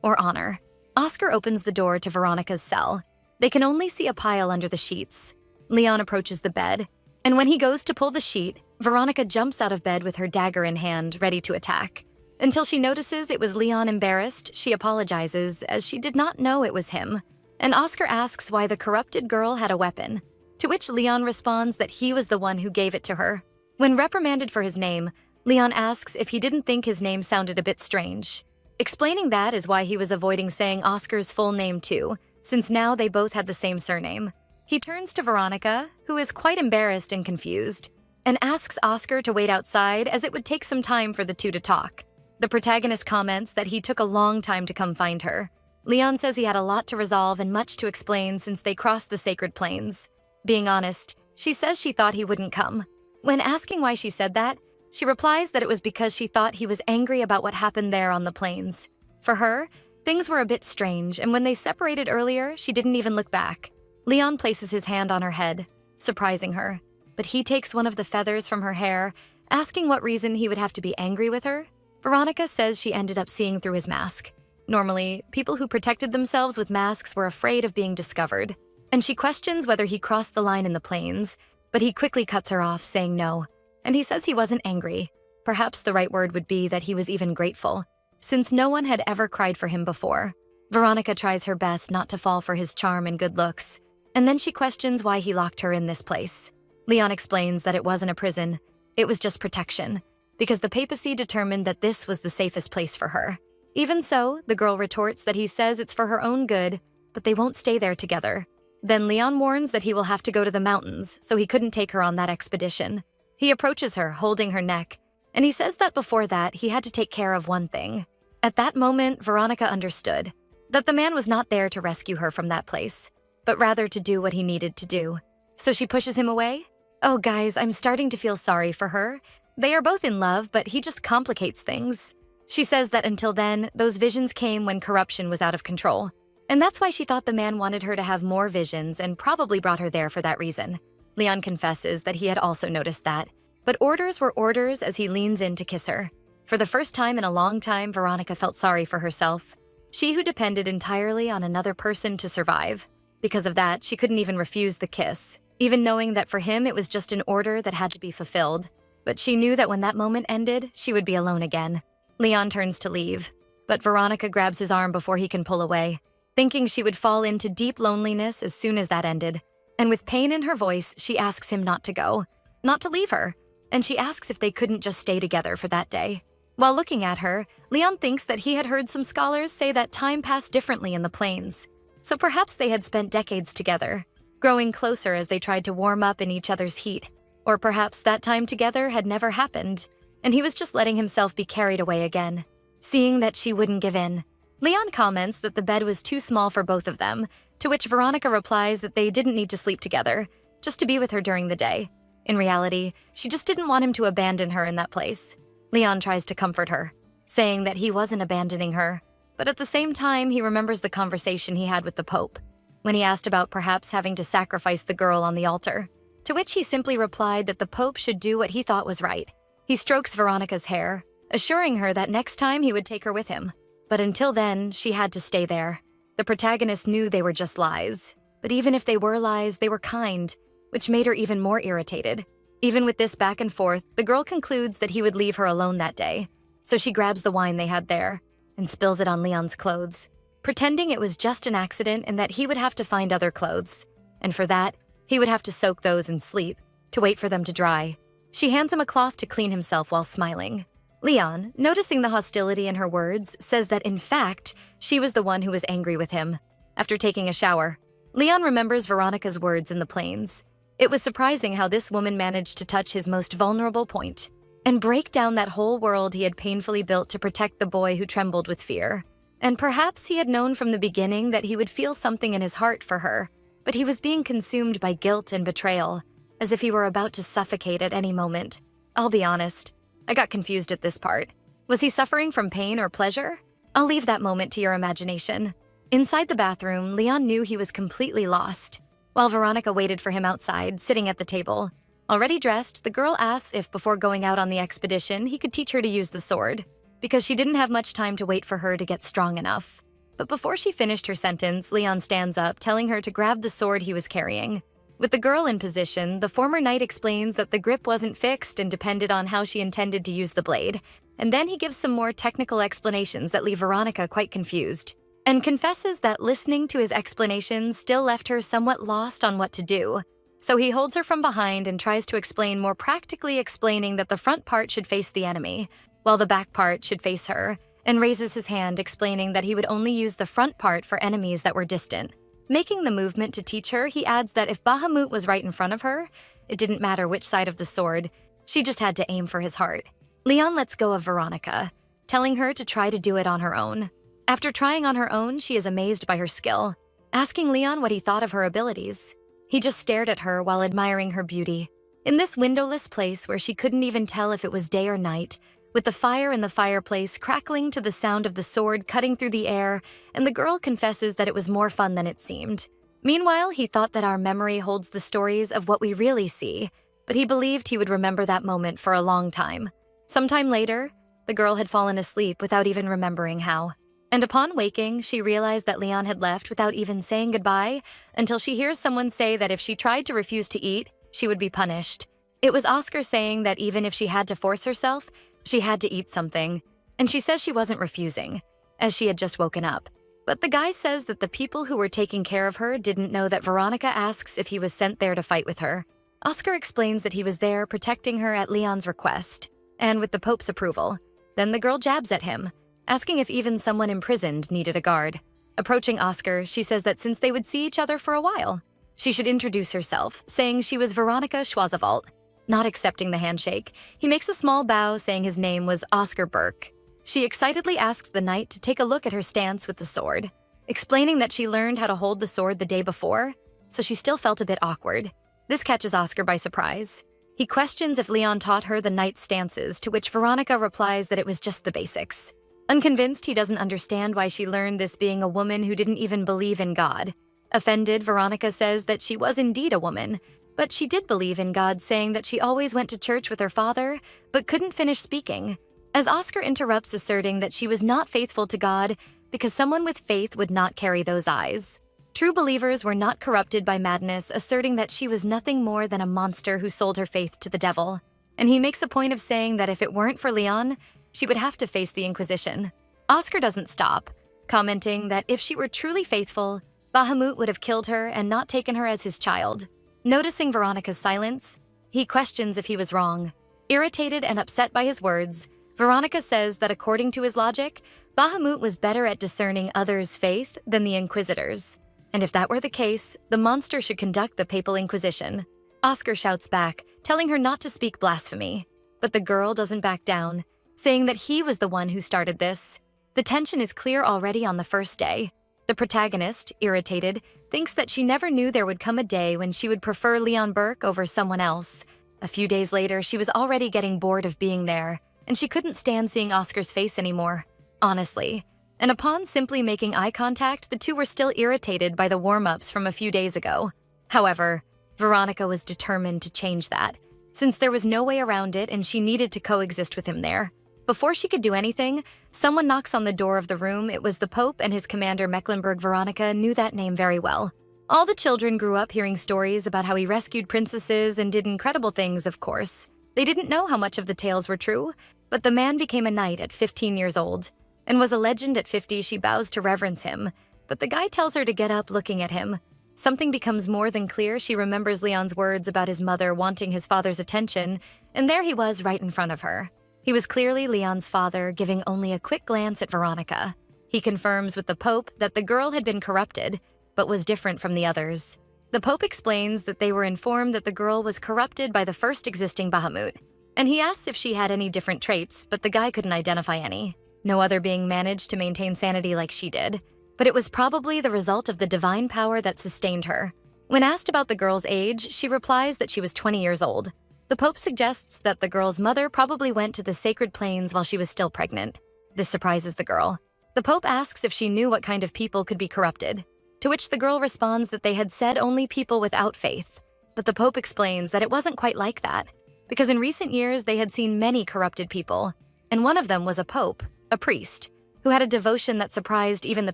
or honor. Oscar opens the door to Veronica's cell. They can only see a pile under the sheets. Leon approaches the bed, and when he goes to pull the sheet, Veronica jumps out of bed with her dagger in hand, ready to attack. Until she notices it was Leon. Embarrassed, she apologizes, as she did not know it was him. And Oscar asks why the corrupted girl had a weapon, to which Leon responds that he was the one who gave it to her. When reprimanded for his name, Leon asks if he didn't think his name sounded a bit strange. Explaining that is why he was avoiding saying Oscar's full name too, since now they both had the same surname. He turns to Veronica, who is quite embarrassed and confused, and asks Oscar to wait outside as it would take some time for the two to talk. The protagonist comments that he took a long time to come find her. Leon says he had a lot to resolve and much to explain since they crossed the sacred plains. Being honest, she says she thought he wouldn't come. When asking why she said that, she replies that it was because she thought he was angry about what happened there on the plains. For her, things were a bit strange, and when they separated earlier, she didn't even look back. Leon places his hand on her head, surprising her, but he takes one of the feathers from her hair, asking what reason he would have to be angry with her. Veronica says she ended up seeing through his mask. Normally, people who protected themselves with masks were afraid of being discovered, and she questions whether he crossed the line in the plains, but he quickly cuts her off, saying no, and he says he wasn't angry. Perhaps the right word would be that he was even grateful, since no one had ever cried for him before. Veronica tries her best not to fall for his charm and good looks, and then she questions why he locked her in this place. Leon explains that it wasn't a prison, it was just protection, because the papacy determined that this was the safest place for her. Even so, the girl retorts that he says it's for her own good, but they won't stay there together. Then Leon warns that he will have to go to the mountains, so he couldn't take her on that expedition. He approaches her, holding her neck, and he says that before that, he had to take care of one thing. At that moment, Veronica understood that the man was not there to rescue her from that place, but rather to do what he needed to do. So she pushes him away. Oh guys, I'm starting to feel sorry for her. They are both in love, but he just complicates things. She says that until then, those visions came when corruption was out of control. And that's why she thought the man wanted her to have more visions and probably brought her there for that reason. Leon confesses that he had also noticed that, but orders were orders as he leans in to kiss her. For the first time in a long time, Veronica felt sorry for herself. She who depended entirely on another person to survive. Because of that, she couldn't even refuse the kiss, even knowing that for him it was just an order that had to be fulfilled. But she knew that when that moment ended, she would be alone again. Leon turns to leave, but Veronica grabs his arm before he can pull away, thinking she would fall into deep loneliness as soon as that ended. And with pain in her voice, she asks him not to go, not to leave her, and she asks if they couldn't just stay together for that day. While looking at her, Leon thinks that he had heard some scholars say that time passed differently in the plains. So perhaps they had spent decades together, growing closer as they tried to warm up in each other's heat. Or perhaps that time together had never happened, and he was just letting himself be carried away again. Seeing that she wouldn't give in, Leon comments that the bed was too small for both of them, to which Veronica replies that they didn't need to sleep together, just to be with her during the day. In reality, she just didn't want him to abandon her in that place. Leon tries to comfort her, saying that he wasn't abandoning her, but at the same time he remembers the conversation he had with the Pope, when he asked about perhaps having to sacrifice the girl on the altar. To which he simply replied that the Pope should do what he thought was right. He strokes Veronica's hair, assuring her that next time he would take her with him. But until then, she had to stay there. The protagonist knew they were just lies, but even if they were lies, they were kind, which made her even more irritated. Even with this back and forth, the girl concludes that he would leave her alone that day, so she grabs the wine they had there and spills it on Leon's clothes, pretending it was just an accident and that he would have to find other clothes. And for that, he would have to soak those in sleep, to wait for them to dry. She hands him a cloth to clean himself while smiling. Leon, noticing the hostility in her words, says that in fact, she was the one who was angry with him. After taking a shower, Leon remembers Veronica's words in the plains. It was surprising how this woman managed to touch his most vulnerable point and break down that whole world he had painfully built to protect the boy who trembled with fear. And perhaps he had known from the beginning that he would feel something in his heart for her, but he was being consumed by guilt and betrayal, as if he were about to suffocate at any moment. I'll be honest, I got confused at this part. Was he suffering from pain or pleasure? I'll leave that moment to your imagination. Inside the bathroom, Leon knew he was completely lost. While Veronica waited for him outside, sitting at the table. Already dressed, the girl asks if before going out on the expedition, he could teach her to use the sword, because she didn't have much time to wait for her to get strong enough. But before she finished her sentence, Leon stands up, telling her to grab the sword he was carrying. With the girl in position, the former knight explains that the grip wasn't fixed and depended on how she intended to use the blade, and then he gives some more technical explanations that leave Veronica quite confused, and confesses that listening to his explanations still left her somewhat lost on what to do. So he holds her from behind and tries to explain more practically, explaining that the front part should face the enemy, while the back part should face her, and raises his hand explaining that he would only use the front part for enemies that were distant. Making the movement to teach her, he adds that if Bahamut was right in front of her, it didn't matter which side of the sword, she just had to aim for his heart. Leon lets go of Veronica, telling her to try to do it on her own. After trying on her own, she is amazed by her skill, asking Leon what he thought of her abilities. He just stared at her while admiring her beauty. In this windowless place where she couldn't even tell if it was day or night, with the fire in the fireplace crackling to the sound of the sword cutting through the air, and the girl confesses that it was more fun than it seemed. Meanwhile, he thought that our memory holds the stories of what we really see, but he believed he would remember that moment for a long time. Sometime later, the girl had fallen asleep without even remembering how. And upon waking, she realized that Leon had left without even saying goodbye, until she hears someone say that if she tried to refuse to eat, she would be punished. It was Oscar saying that even if she had to force herself, she had to eat something, and she says she wasn't refusing, as she had just woken up. But the guy says that the people who were taking care of her didn't know that Veronica asks if he was sent there to fight with her. Oscar explains that he was there protecting her at Leon's request, and with the Pope's approval. Then the girl jabs at him, asking if even someone imprisoned needed a guard. Approaching Oscar, she says that since they would see each other for a while, she should introduce herself, saying she was Veronica Schwarzwald. Not accepting the handshake, he makes a small bow saying his name was Oscar Burke. She excitedly asks the knight to take a look at her stance with the sword, explaining that she learned how to hold the sword the day before, so she still felt a bit awkward. This catches Oscar by surprise. He questions if Leon taught her the knight's stances, to which Veronica replies that it was just the basics. Unconvinced, he doesn't understand why she learned this being a woman who didn't even believe in God. Offended, Veronica says that she was indeed a woman, but she did believe in God, saying that she always went to church with her father, but couldn't finish speaking, as Oscar interrupts, asserting that she was not faithful to God because someone with faith would not carry those eyes. True believers were not corrupted by madness, asserting that she was nothing more than a monster who sold her faith to the devil. And he makes a point of saying that if it weren't for Leon, she would have to face the Inquisition. Oscar doesn't stop, commenting that if she were truly faithful, Bahamut would have killed her and not taken her as his child. Noticing Veronica's silence, he questions if he was wrong. Irritated and upset by his words, Veronica says that according to his logic, Bahamut was better at discerning others' faith than the Inquisitors. And if that were the case, the monster should conduct the Papal Inquisition. Oscar shouts back, telling her not to speak blasphemy. But the girl doesn't back down, saying that he was the one who started this. The tension is clear already on the first day. The protagonist, irritated, thinks that she never knew there would come a day when she would prefer Leon Burke over someone else. A few days later, she was already getting bored of being there, and she couldn't stand seeing Oscar's face anymore, honestly. And upon simply making eye contact, the two were still irritated by the warm-ups from a few days ago. However, Veronica was determined to change that, since there was no way around it and she needed to coexist with him there. Before she could do anything, someone knocks on the door of the room. It was the Pope, and his commander Mecklenburg. Veronica knew that name very well. All the children grew up hearing stories about how he rescued princesses and did incredible things, of course. They didn't know how much of the tales were true, but the man became a knight at 15 years old, and was a legend at 50. She bows to reverence him, but the guy tells her to get up looking at him. Something becomes more than clear. She remembers Leon's words about his mother wanting his father's attention, and there he was right in front of her. He was clearly Leon's father, giving only a quick glance at Veronica. He confirms with the Pope that the girl had been corrupted, but was different from the others. The Pope explains that they were informed that the girl was corrupted by the first existing Bahamut, and he asks if she had any different traits, but the guy couldn't identify any. No other being managed to maintain sanity like she did, but it was probably the result of the divine power that sustained her. When asked about the girl's age, she replies that she was 20 years old. The Pope suggests that the girl's mother probably went to the sacred plains while she was still pregnant. This surprises the girl. The Pope asks if she knew what kind of people could be corrupted, to which the girl responds that they had said only people without faith. But the Pope explains that it wasn't quite like that, because in recent years they had seen many corrupted people, and one of them was a pope, a priest, who had a devotion that surprised even the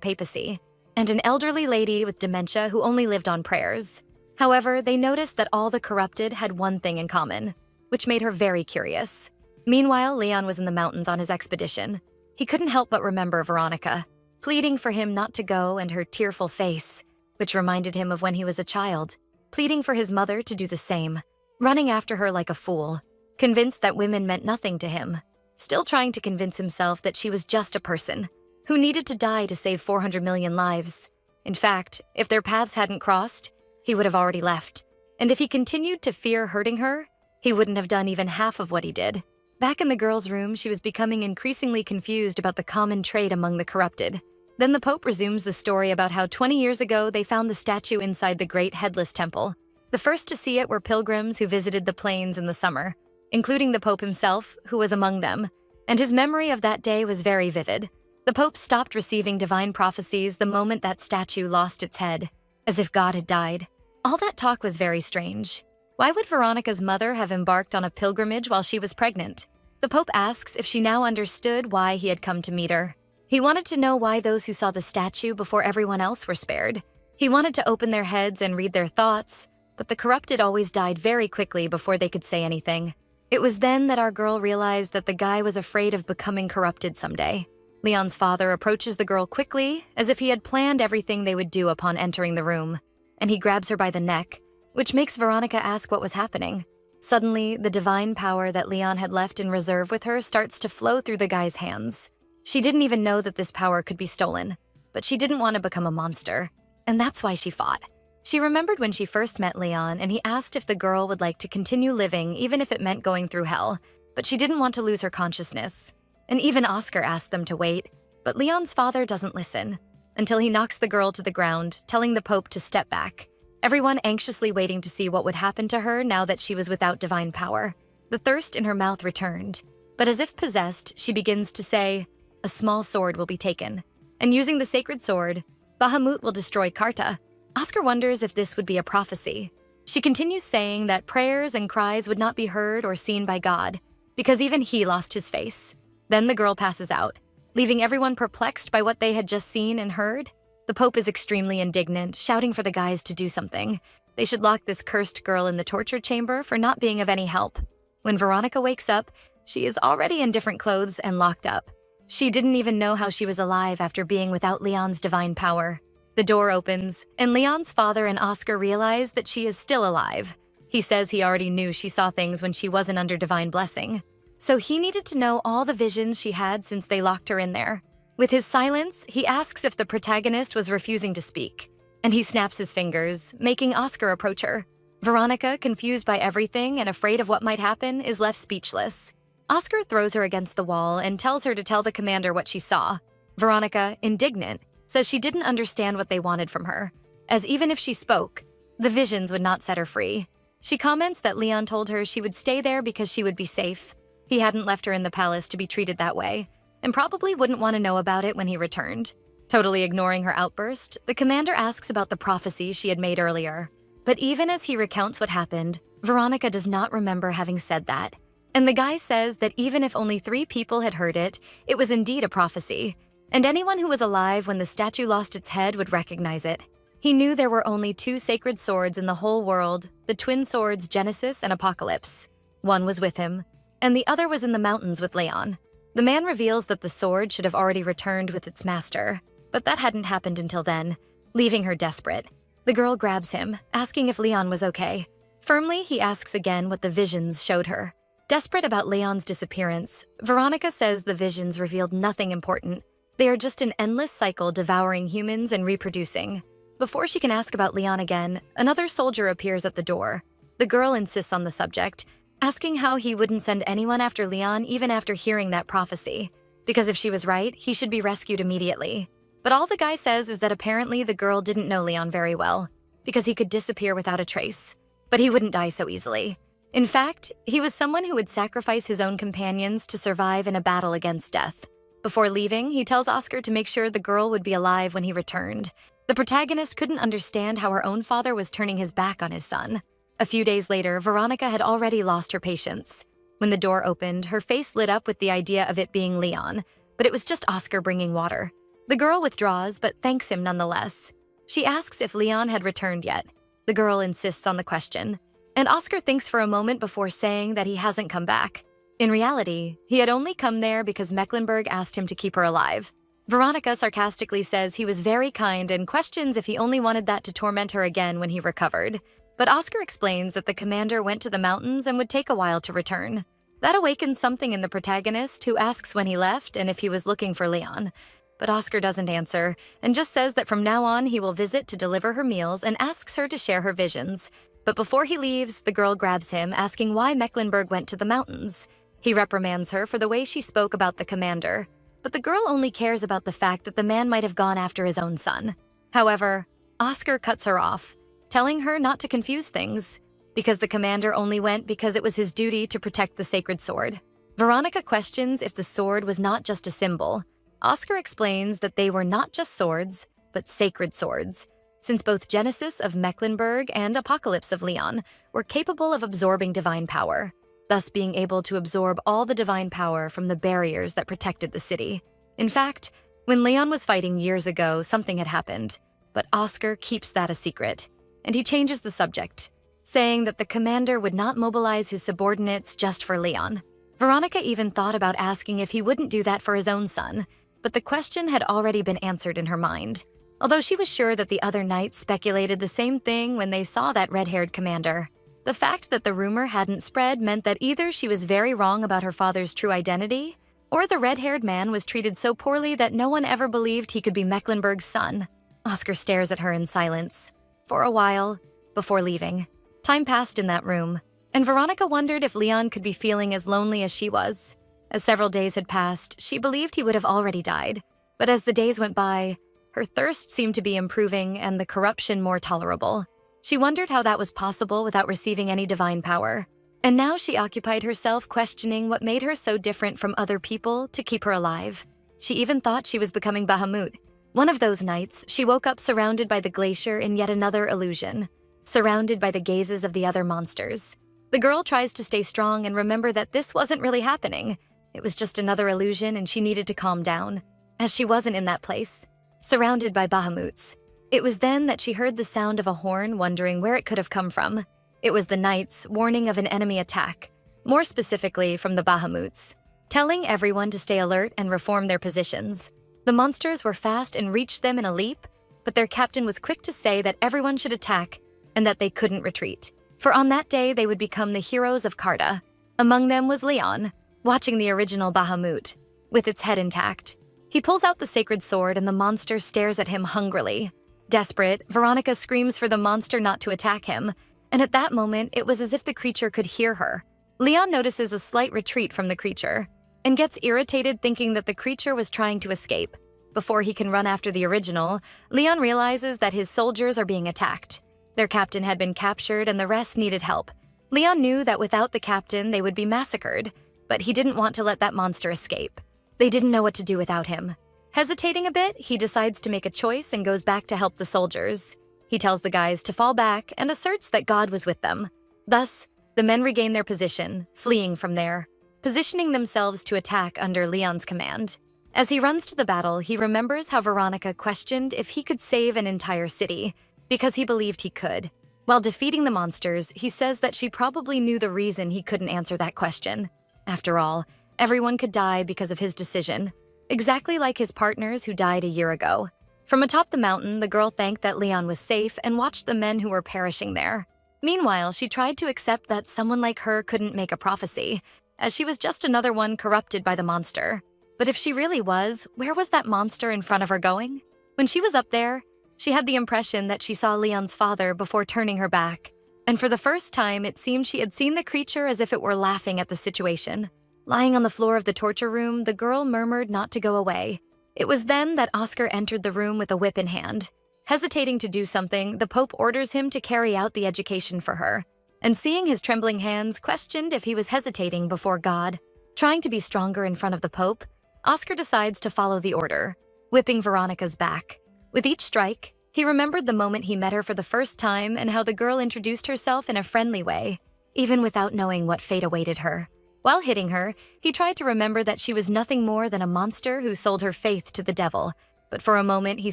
papacy, and an elderly lady with dementia who only lived on prayers. However, they noticed that all the corrupted had one thing in common, which made her very curious. Meanwhile, Leon was in the mountains on his expedition. He couldn't help but remember Veronica, pleading for him not to go, and her tearful face, which reminded him of when he was a child, pleading for his mother to do the same, running after her like a fool, convinced that women meant nothing to him, still trying to convince himself that she was just a person who needed to die to save 400 million lives. In fact, if their paths hadn't crossed, he would have already left. And if he continued to fear hurting her, he wouldn't have done even half of what he did. Back in the girl's room, she was becoming increasingly confused about the common trait among the corrupted. Then the Pope resumes the story about how 20 years ago they found the statue inside the Great Headless Temple. The first to see it were pilgrims who visited the plains in the summer, including the Pope himself, who was among them, and his memory of that day was very vivid. The Pope stopped receiving divine prophecies the moment that statue lost its head, as if God had died. All that talk was very strange. Why would Veronica's mother have embarked on a pilgrimage while she was pregnant? The Pope asks if she now understood why he had come to meet her. He wanted to know why those who saw the statue before everyone else were spared. He wanted to open their heads and read their thoughts, but the corrupted always died very quickly before they could say anything. It was then that our girl realized that the guy was afraid of becoming corrupted someday. Leon's father approaches the girl quickly, as if he had planned everything they would do upon entering the room, and he grabs her by the neck, which makes Veronica ask what was happening. Suddenly, the divine power that Leon had left in reserve with her starts to flow through the guy's hands. She didn't even know that this power could be stolen, but she didn't want to become a monster, and that's why she fought. She remembered when she first met Leon, and he asked if the girl would like to continue living even if it meant going through hell, but she didn't want to lose her consciousness. And even Oscar asked them to wait, but Leon's father doesn't listen, until he knocks the girl to the ground, telling the Pope to step back, everyone anxiously waiting to see what would happen to her now that she was without divine power. The thirst in her mouth returned, but as if possessed, she begins to say, "A small sword will be taken, and using the sacred sword, Bahamut will destroy Carta." Oscar wonders if this would be a prophecy. She continues saying that prayers and cries would not be heard or seen by God, because even he lost his face. Then the girl passes out, leaving everyone perplexed by what they had just seen and heard. The Pope is extremely indignant, shouting for the guys to do something. They should lock this cursed girl in the torture chamber for not being of any help. When Veronica wakes up, she is already in different clothes and locked up. She didn't even know how she was alive after being without Leon's divine power. The door opens, and Leon's father and Oscar realize that she is still alive. He says he already knew she saw things when she wasn't under divine blessing, so he needed to know all the visions she had since they locked her in there. With his silence, he asks if the protagonist was refusing to speak, and he snaps his fingers, making Oscar approach her. Veronica, confused by everything and afraid of what might happen, is left speechless. Oscar throws her against the wall and tells her to tell the commander what she saw. Veronica, indignant, says she didn't understand what they wanted from her, as even if she spoke, the visions would not set her free. She comments that Leon told her she would stay there because she would be safe. He hadn't left her in the palace to be treated that way, and probably wouldn't want to know about it when he returned. Totally ignoring her outburst, the commander asks about the prophecy she had made earlier. But even as he recounts what happened, Veronica does not remember having said that. And the guy says that even if only 3 people had heard it, it was indeed a prophecy, and anyone who was alive when the statue lost its head would recognize it. He knew there were only 2 sacred swords in the whole world, the twin swords Genesis and Apocalypse. One was with him, and the other was in the mountains with Leon. The man reveals that the sword should have already returned with its master, but that hadn't happened until then, leaving her desperate. The girl grabs him, asking if Leon was okay. Firmly, he asks again what the visions showed her. Desperate about Leon's disappearance, Veronica says the visions revealed nothing important. They are just an endless cycle devouring humans and reproducing. Before she can ask about Leon again, another soldier appears at the door. The girl insists on the subject, asking how he wouldn't send anyone after Leon even after hearing that prophecy. Because if she was right, he should be rescued immediately. But all the guy says is that apparently the girl didn't know Leon very well, because he could disappear without a trace. But he wouldn't die so easily. In fact, he was someone who would sacrifice his own companions to survive in a battle against death. Before leaving, he tells Oscar to make sure the girl would be alive when he returned. The protagonist couldn't understand how her own father was turning his back on his son. A few days later, Veronica had already lost her patience. When the door opened, her face lit up with the idea of it being Leon, but it was just Oscar bringing water. The girl withdraws, but thanks him nonetheless. She asks if Leon had returned yet. The girl insists on the question, and Oscar thinks for a moment before saying that he hasn't come back. In reality, he had only come there because Mecklenburg asked him to keep her alive. Veronica sarcastically says he was very kind and questions if he only wanted that to torment her again when he recovered. But Oscar explains that the commander went to the mountains and would take a while to return. That awakens something in the protagonist, who asks when he left and if he was looking for Leon. But Oscar doesn't answer, and just says that from now on he will visit to deliver her meals and asks her to share her visions. But before he leaves, the girl grabs him, asking why Mecklenburg went to the mountains. He reprimands her for the way she spoke about the commander. But the girl only cares about the fact that the man might have gone after his own son. However, Oscar cuts her off, telling her not to confuse things, because the commander only went because it was his duty to protect the sacred sword. Veronica questions if the sword was not just a symbol. Oscar explains that they were not just swords, but sacred swords, since both Genesis of Mecklenburg and Apocalypse of Leon were capable of absorbing divine power, thus being able to absorb all the divine power from the barriers that protected the city. In fact, when Leon was fighting years ago, something had happened, but Oscar keeps that a secret, and he changes the subject, saying that the commander would not mobilize his subordinates just for Leon. Veronica even thought about asking if he wouldn't do that for his own son, but the question had already been answered in her mind, although she was sure that the other knights speculated the same thing when they saw that red-haired commander. The fact that the rumor hadn't spread meant that either she was very wrong about her father's true identity, or the red-haired man was treated so poorly that no one ever believed he could be Mecklenburg's son. Oscar stares at her in silence, for a while, before leaving. Time passed in that room, and Veronica wondered if Leon could be feeling as lonely as she was. As several days had passed, she believed he would have already died. But as the days went by, her thirst seemed to be improving and the corruption more tolerable. She wondered how that was possible without receiving any divine power. And now she occupied herself questioning what made her so different from other people to keep her alive. She even thought she was becoming Bahamut. One of those nights, she woke up surrounded by the glacier in yet another illusion, surrounded by the gazes of the other monsters. The girl tries to stay strong and remember that this wasn't really happening. It was just another illusion and she needed to calm down, as she wasn't in that place, surrounded by Bahamuts. It was then that she heard the sound of a horn, wondering where it could have come from. It was the knights warning of an enemy attack, more specifically from the Bahamuts, telling everyone to stay alert and reform their positions. The monsters were fast and reached them in a leap, but their captain was quick to say that everyone should attack and that they couldn't retreat. For on that day, they would become the heroes of Carta. Among them was Leon, watching the original Bahamut, with its head intact. He pulls out the sacred sword and the monster stares at him hungrily. Desperate, Veronica screams for the monster not to attack him, and at that moment, it was as if the creature could hear her. Leon notices a slight retreat from the creature, and gets irritated thinking that the creature was trying to escape. Before he can run after the original, Leon realizes that his soldiers are being attacked. Their captain had been captured and the rest needed help. Leon knew that without the captain, they would be massacred, but he didn't want to let that monster escape. They didn't know what to do without him. Hesitating a bit, he decides to make a choice and goes back to help the soldiers. He tells the guys to fall back and asserts that God was with them. Thus, the men regain their position, fleeing from there, positioning themselves to attack under Leon's command. As he runs to the battle, he remembers how Veronica questioned if he could save an entire city, because he believed he could. While defeating the monsters, he says that she probably knew the reason he couldn't answer that question. After all, everyone could die because of his decision, exactly like his partners who died a year ago. From atop the mountain, the girl thanked that Leon was safe and watched the men who were perishing there. Meanwhile, she tried to accept that someone like her couldn't make a prophecy, as she was just another one corrupted by the monster. But if she really was, where was that monster in front of her going? When she was up there, she had the impression that she saw Leon's father before turning her back. And for the first time, it seemed she had seen the creature as if it were laughing at the situation. Lying on the floor of the torture room, the girl murmured not to go away. It was then that Oscar entered the room with a whip in hand. Hesitating to do something, the Pope orders him to carry out the education for her. And seeing his trembling hands, questioned if he was hesitating before God. Trying to be stronger in front of the Pope, Oscar decides to follow the order, whipping Veronica's back. With each strike, he remembered the moment he met her for the first time and how the girl introduced herself in a friendly way, even without knowing what fate awaited her. While hitting her, he tried to remember that she was nothing more than a monster who sold her faith to the devil. But for a moment, he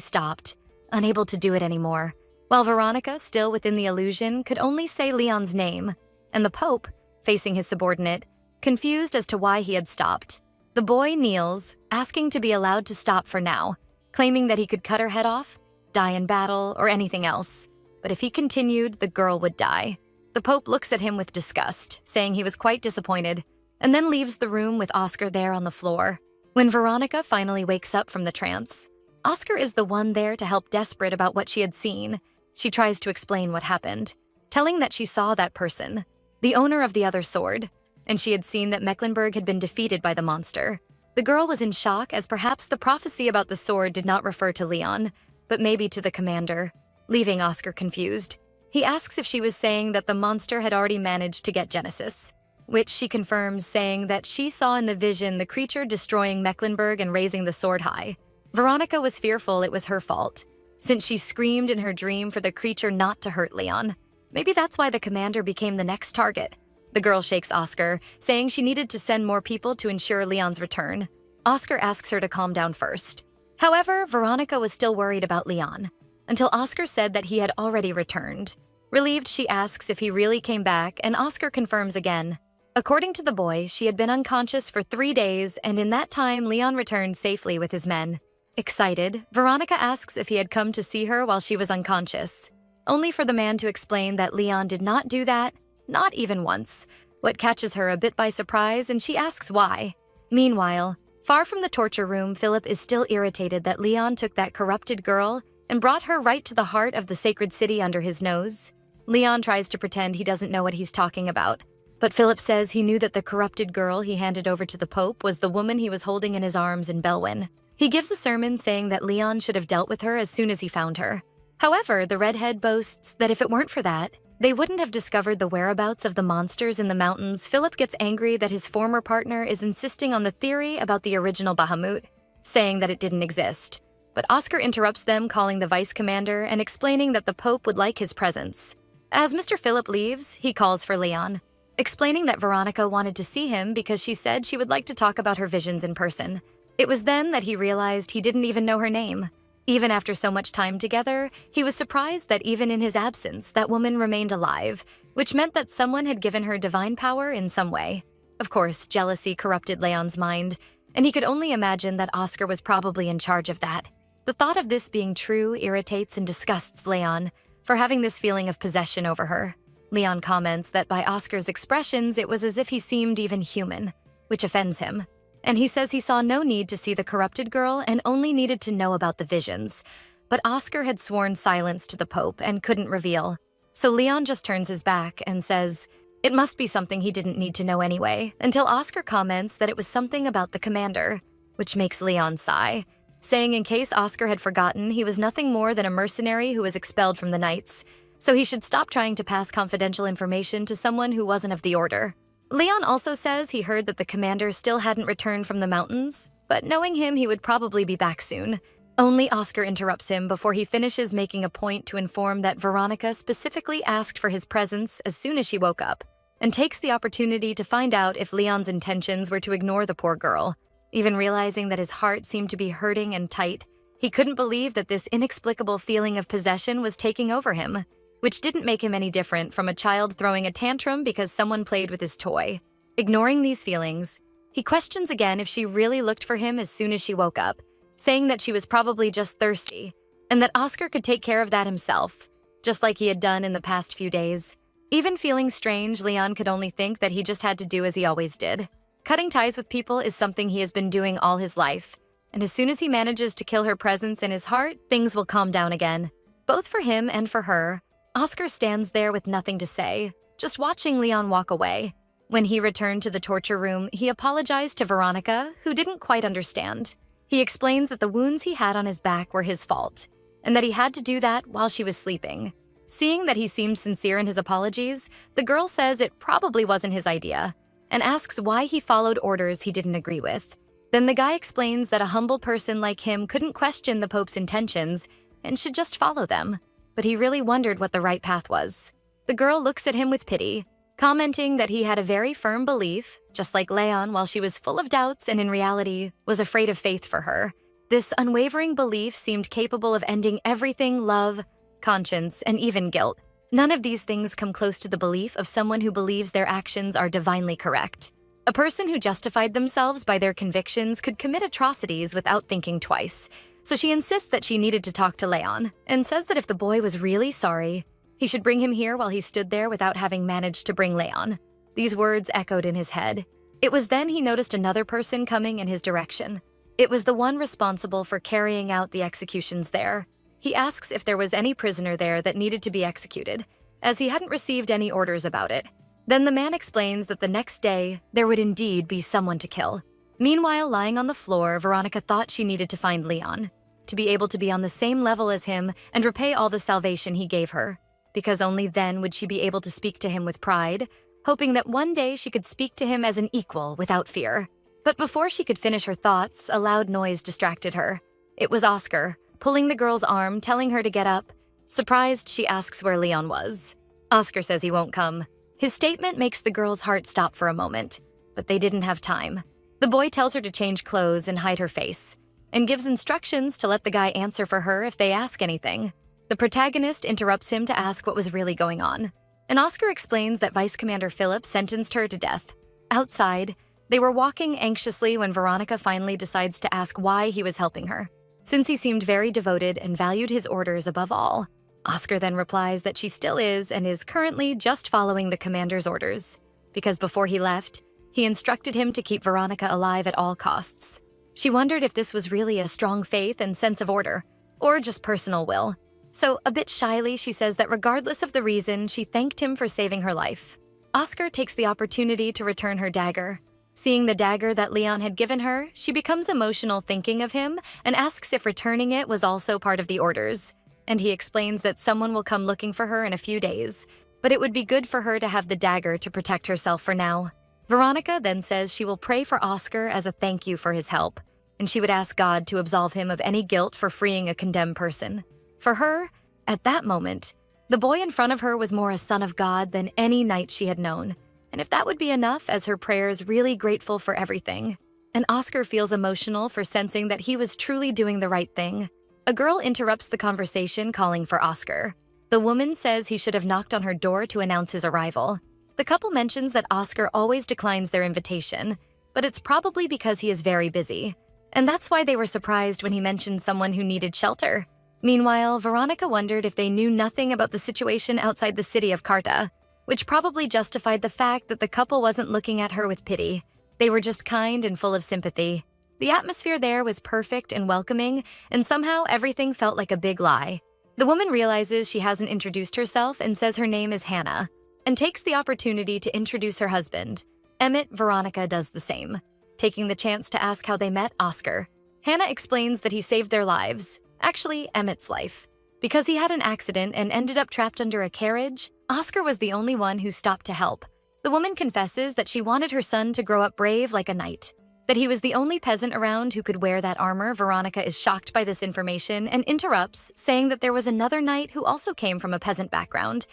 stopped, unable to do it anymore, while Veronica, still within the illusion, could only say Leon's name, and the Pope, facing his subordinate, confused as to why he had stopped. The boy kneels, asking to be allowed to stop for now, claiming that he could cut her head off, die in battle, or anything else. But if he continued, the girl would die. The Pope looks at him with disgust, saying he was quite disappointed, and then leaves the room with Oscar there on the floor. When Veronica finally wakes up from the trance, Oscar is the one there to help, desperate about what she had seen. She tries to explain what happened, telling that she saw that person, the owner of the other sword, and she had seen that Mecklenburg had been defeated by the monster. The girl was in shock, as perhaps the prophecy about the sword did not refer to Leon, but maybe to the commander, leaving Oscar confused. He asks if she was saying that the monster had already managed to get Genesis, which she confirms, saying that she saw in the vision the creature destroying Mecklenburg and raising the sword high. Veronica was fearful it was her fault, since she screamed in her dream for the creature not to hurt Leon. Maybe that's why the commander became the next target. The girl shakes Oscar, saying she needed to send more people to ensure Leon's return. Oscar asks her to calm down first. However, Veronica was still worried about Leon, until Oscar said that he had already returned. Relieved, she asks if he really came back, and Oscar confirms again. According to the boy, she had been unconscious for 3 days, and in that time, Leon returned safely with his men. Excited, Veronica asks if he had come to see her while she was unconscious, only for the man to explain that Leon did not do that, not even once, what catches her a bit by surprise, and she asks why. Meanwhile, far from the torture room, Philip is still irritated that Leon took that corrupted girl and brought her right to the heart of the sacred city under his nose. Leon tries to pretend he doesn't know what he's talking about, but Philip says he knew that the corrupted girl he handed over to the Pope was the woman he was holding in his arms in Belwyn. He gives a sermon saying that Leon should have dealt with her as soon as he found her. However, the redhead boasts that if it weren't for that, they wouldn't have discovered the whereabouts of the monsters in the mountains. Philip gets angry that his former partner is insisting on the theory about the original Bahamut, saying that it didn't exist. But Oscar interrupts them, calling the vice commander and explaining that the Pope would like his presence. As Mr. Philip leaves, he calls for Leon, explaining that Veronica wanted to see him because she said she would like to talk about her visions in person. It was then that he realized he didn't even know her name. Even after so much time together, he was surprised that even in his absence, that woman remained alive, which meant that someone had given her divine power in some way. Of course, jealousy corrupted Leon's mind, and he could only imagine that Oscar was probably in charge of that. The thought of this being true irritates and disgusts Leon for having this feeling of possession over her. Leon comments that by Oscar's expressions, it was as if he seemed even human, which offends him. And he says he saw no need to see the corrupted girl and only needed to know about the visions. But Oscar had sworn silence to the Pope and couldn't reveal. So Leon just turns his back and says it must be something he didn't need to know anyway, until Oscar comments that it was something about the commander, which makes Leon sigh, saying in case Oscar had forgotten, he was nothing more than a mercenary who was expelled from the Knights, so he should stop trying to pass confidential information to someone who wasn't of the order. Leon also says he heard that the commander still hadn't returned from the mountains, but knowing him, he would probably be back soon. Only Oscar interrupts him before he finishes, making a point to inform that Veronica specifically asked for his presence as soon as she woke up, and takes the opportunity to find out if Leon's intentions were to ignore the poor girl. Even realizing that his heart seemed to be hurting and tight, he couldn't believe that this inexplicable feeling of possession was taking over him, which didn't make him any different from a child throwing a tantrum because someone played with his toy. Ignoring these feelings, he questions again if she really looked for him as soon as she woke up, saying that she was probably just thirsty, and that Oscar could take care of that himself, just like he had done in the past few days. Even feeling strange, Leon could only think that he just had to do as he always did. Cutting ties with people is something he has been doing all his life, and as soon as he manages to kill her presence in his heart, things will calm down again. Both for him and for her, Oscar stands there with nothing to say, just watching Leon walk away. When he returned to the torture room, he apologized to Veronica, who didn't quite understand. He explains that the wounds he had on his back were his fault, and that he had to do that while she was sleeping. Seeing that he seemed sincere in his apologies, the girl says it probably wasn't his idea, and asks why he followed orders he didn't agree with. Then the guy explains that a humble person like him couldn't question the Pope's intentions and should just follow them, but he really wondered what the right path was. The girl looks at him with pity, commenting that he had a very firm belief, just like Leon, while she was full of doubts and in reality was afraid of faith for her. This unwavering belief seemed capable of ending everything: love, conscience, and even guilt. None of these things come close to the belief of someone who believes their actions are divinely correct. A person who justified themselves by their convictions could commit atrocities without thinking twice, so she insists that she needed to talk to Leon, and says that if the boy was really sorry, he should bring him here while he stood there without having managed to bring Leon. These words echoed in his head. It was then he noticed another person coming in his direction. It was the one responsible for carrying out the executions there. He asks if there was any prisoner there that needed to be executed, as he hadn't received any orders about it. Then the man explains that the next day, there would indeed be someone to kill. Meanwhile, lying on the floor, Veronica thought she needed to find Leon, to be able to be on the same level as him and repay all the salvation he gave her, because only then would she be able to speak to him with pride, hoping that one day she could speak to him as an equal without fear. But before she could finish her thoughts, a loud noise distracted her. It was Oscar, pulling the girl's arm, telling her to get up. Surprised, she asks where Leon was. Oscar says he won't come. His statement makes the girl's heart stop for a moment, but they didn't have time. The boy tells her to change clothes and hide her face, and gives instructions to let the guy answer for her if they ask anything. The protagonist interrupts him to ask what was really going on, and Oscar explains that Vice Commander Philip sentenced her to death. Outside, they were walking anxiously when Veronica finally decides to ask why he was helping her, since he seemed very devoted and valued his orders above all. Oscar then replies that she still is and is currently just following the commander's orders, because before he left, he instructed him to keep Veronica alive at all costs. She wondered if this was really a strong faith and sense of order, or just personal will. So, a bit shyly, she says that regardless of the reason, she thanked him for saving her life. Oscar takes the opportunity to return her dagger. Seeing the dagger that Leon had given her, she becomes emotional thinking of him and asks if returning it was also part of the orders. And he explains that someone will come looking for her in a few days, but it would be good for her to have the dagger to protect herself for now. Veronica then says she will pray for Oscar as a thank you for his help, and she would ask God to absolve him of any guilt for freeing a condemned person. For her, at that moment, the boy in front of her was more a son of God than any knight she had known, and if that would be enough, as her prayers really grateful for everything. And Oscar feels emotional for sensing that he was truly doing the right thing. A girl interrupts the conversation, calling for Oscar. The woman says he should have knocked on her door to announce his arrival. The couple mentions that Oscar always declines their invitation, but it's probably because he is very busy. And that's why they were surprised when he mentioned someone who needed shelter. Meanwhile, Veronica wondered if they knew nothing about the situation outside the city of Carta, which probably justified the fact that the couple wasn't looking at her with pity. They were just kind and full of sympathy. The atmosphere there was perfect and welcoming, and somehow everything felt like a big lie. The woman realizes she hasn't introduced herself and says her name is Hannah, and takes the opportunity to introduce her husband. Emmett. Veronica does the same, taking the chance to ask how they met Oscar. Hannah explains that he saved their lives, actually Emmett's life. Because he had an accident and ended up trapped under a carriage, Oscar was the only one who stopped to help. The woman confesses that she wanted her son to grow up brave like a knight, that he was the only peasant around who could wear that armor. Veronica is shocked by this information and interrupts, saying that there was another knight who also came from a peasant background,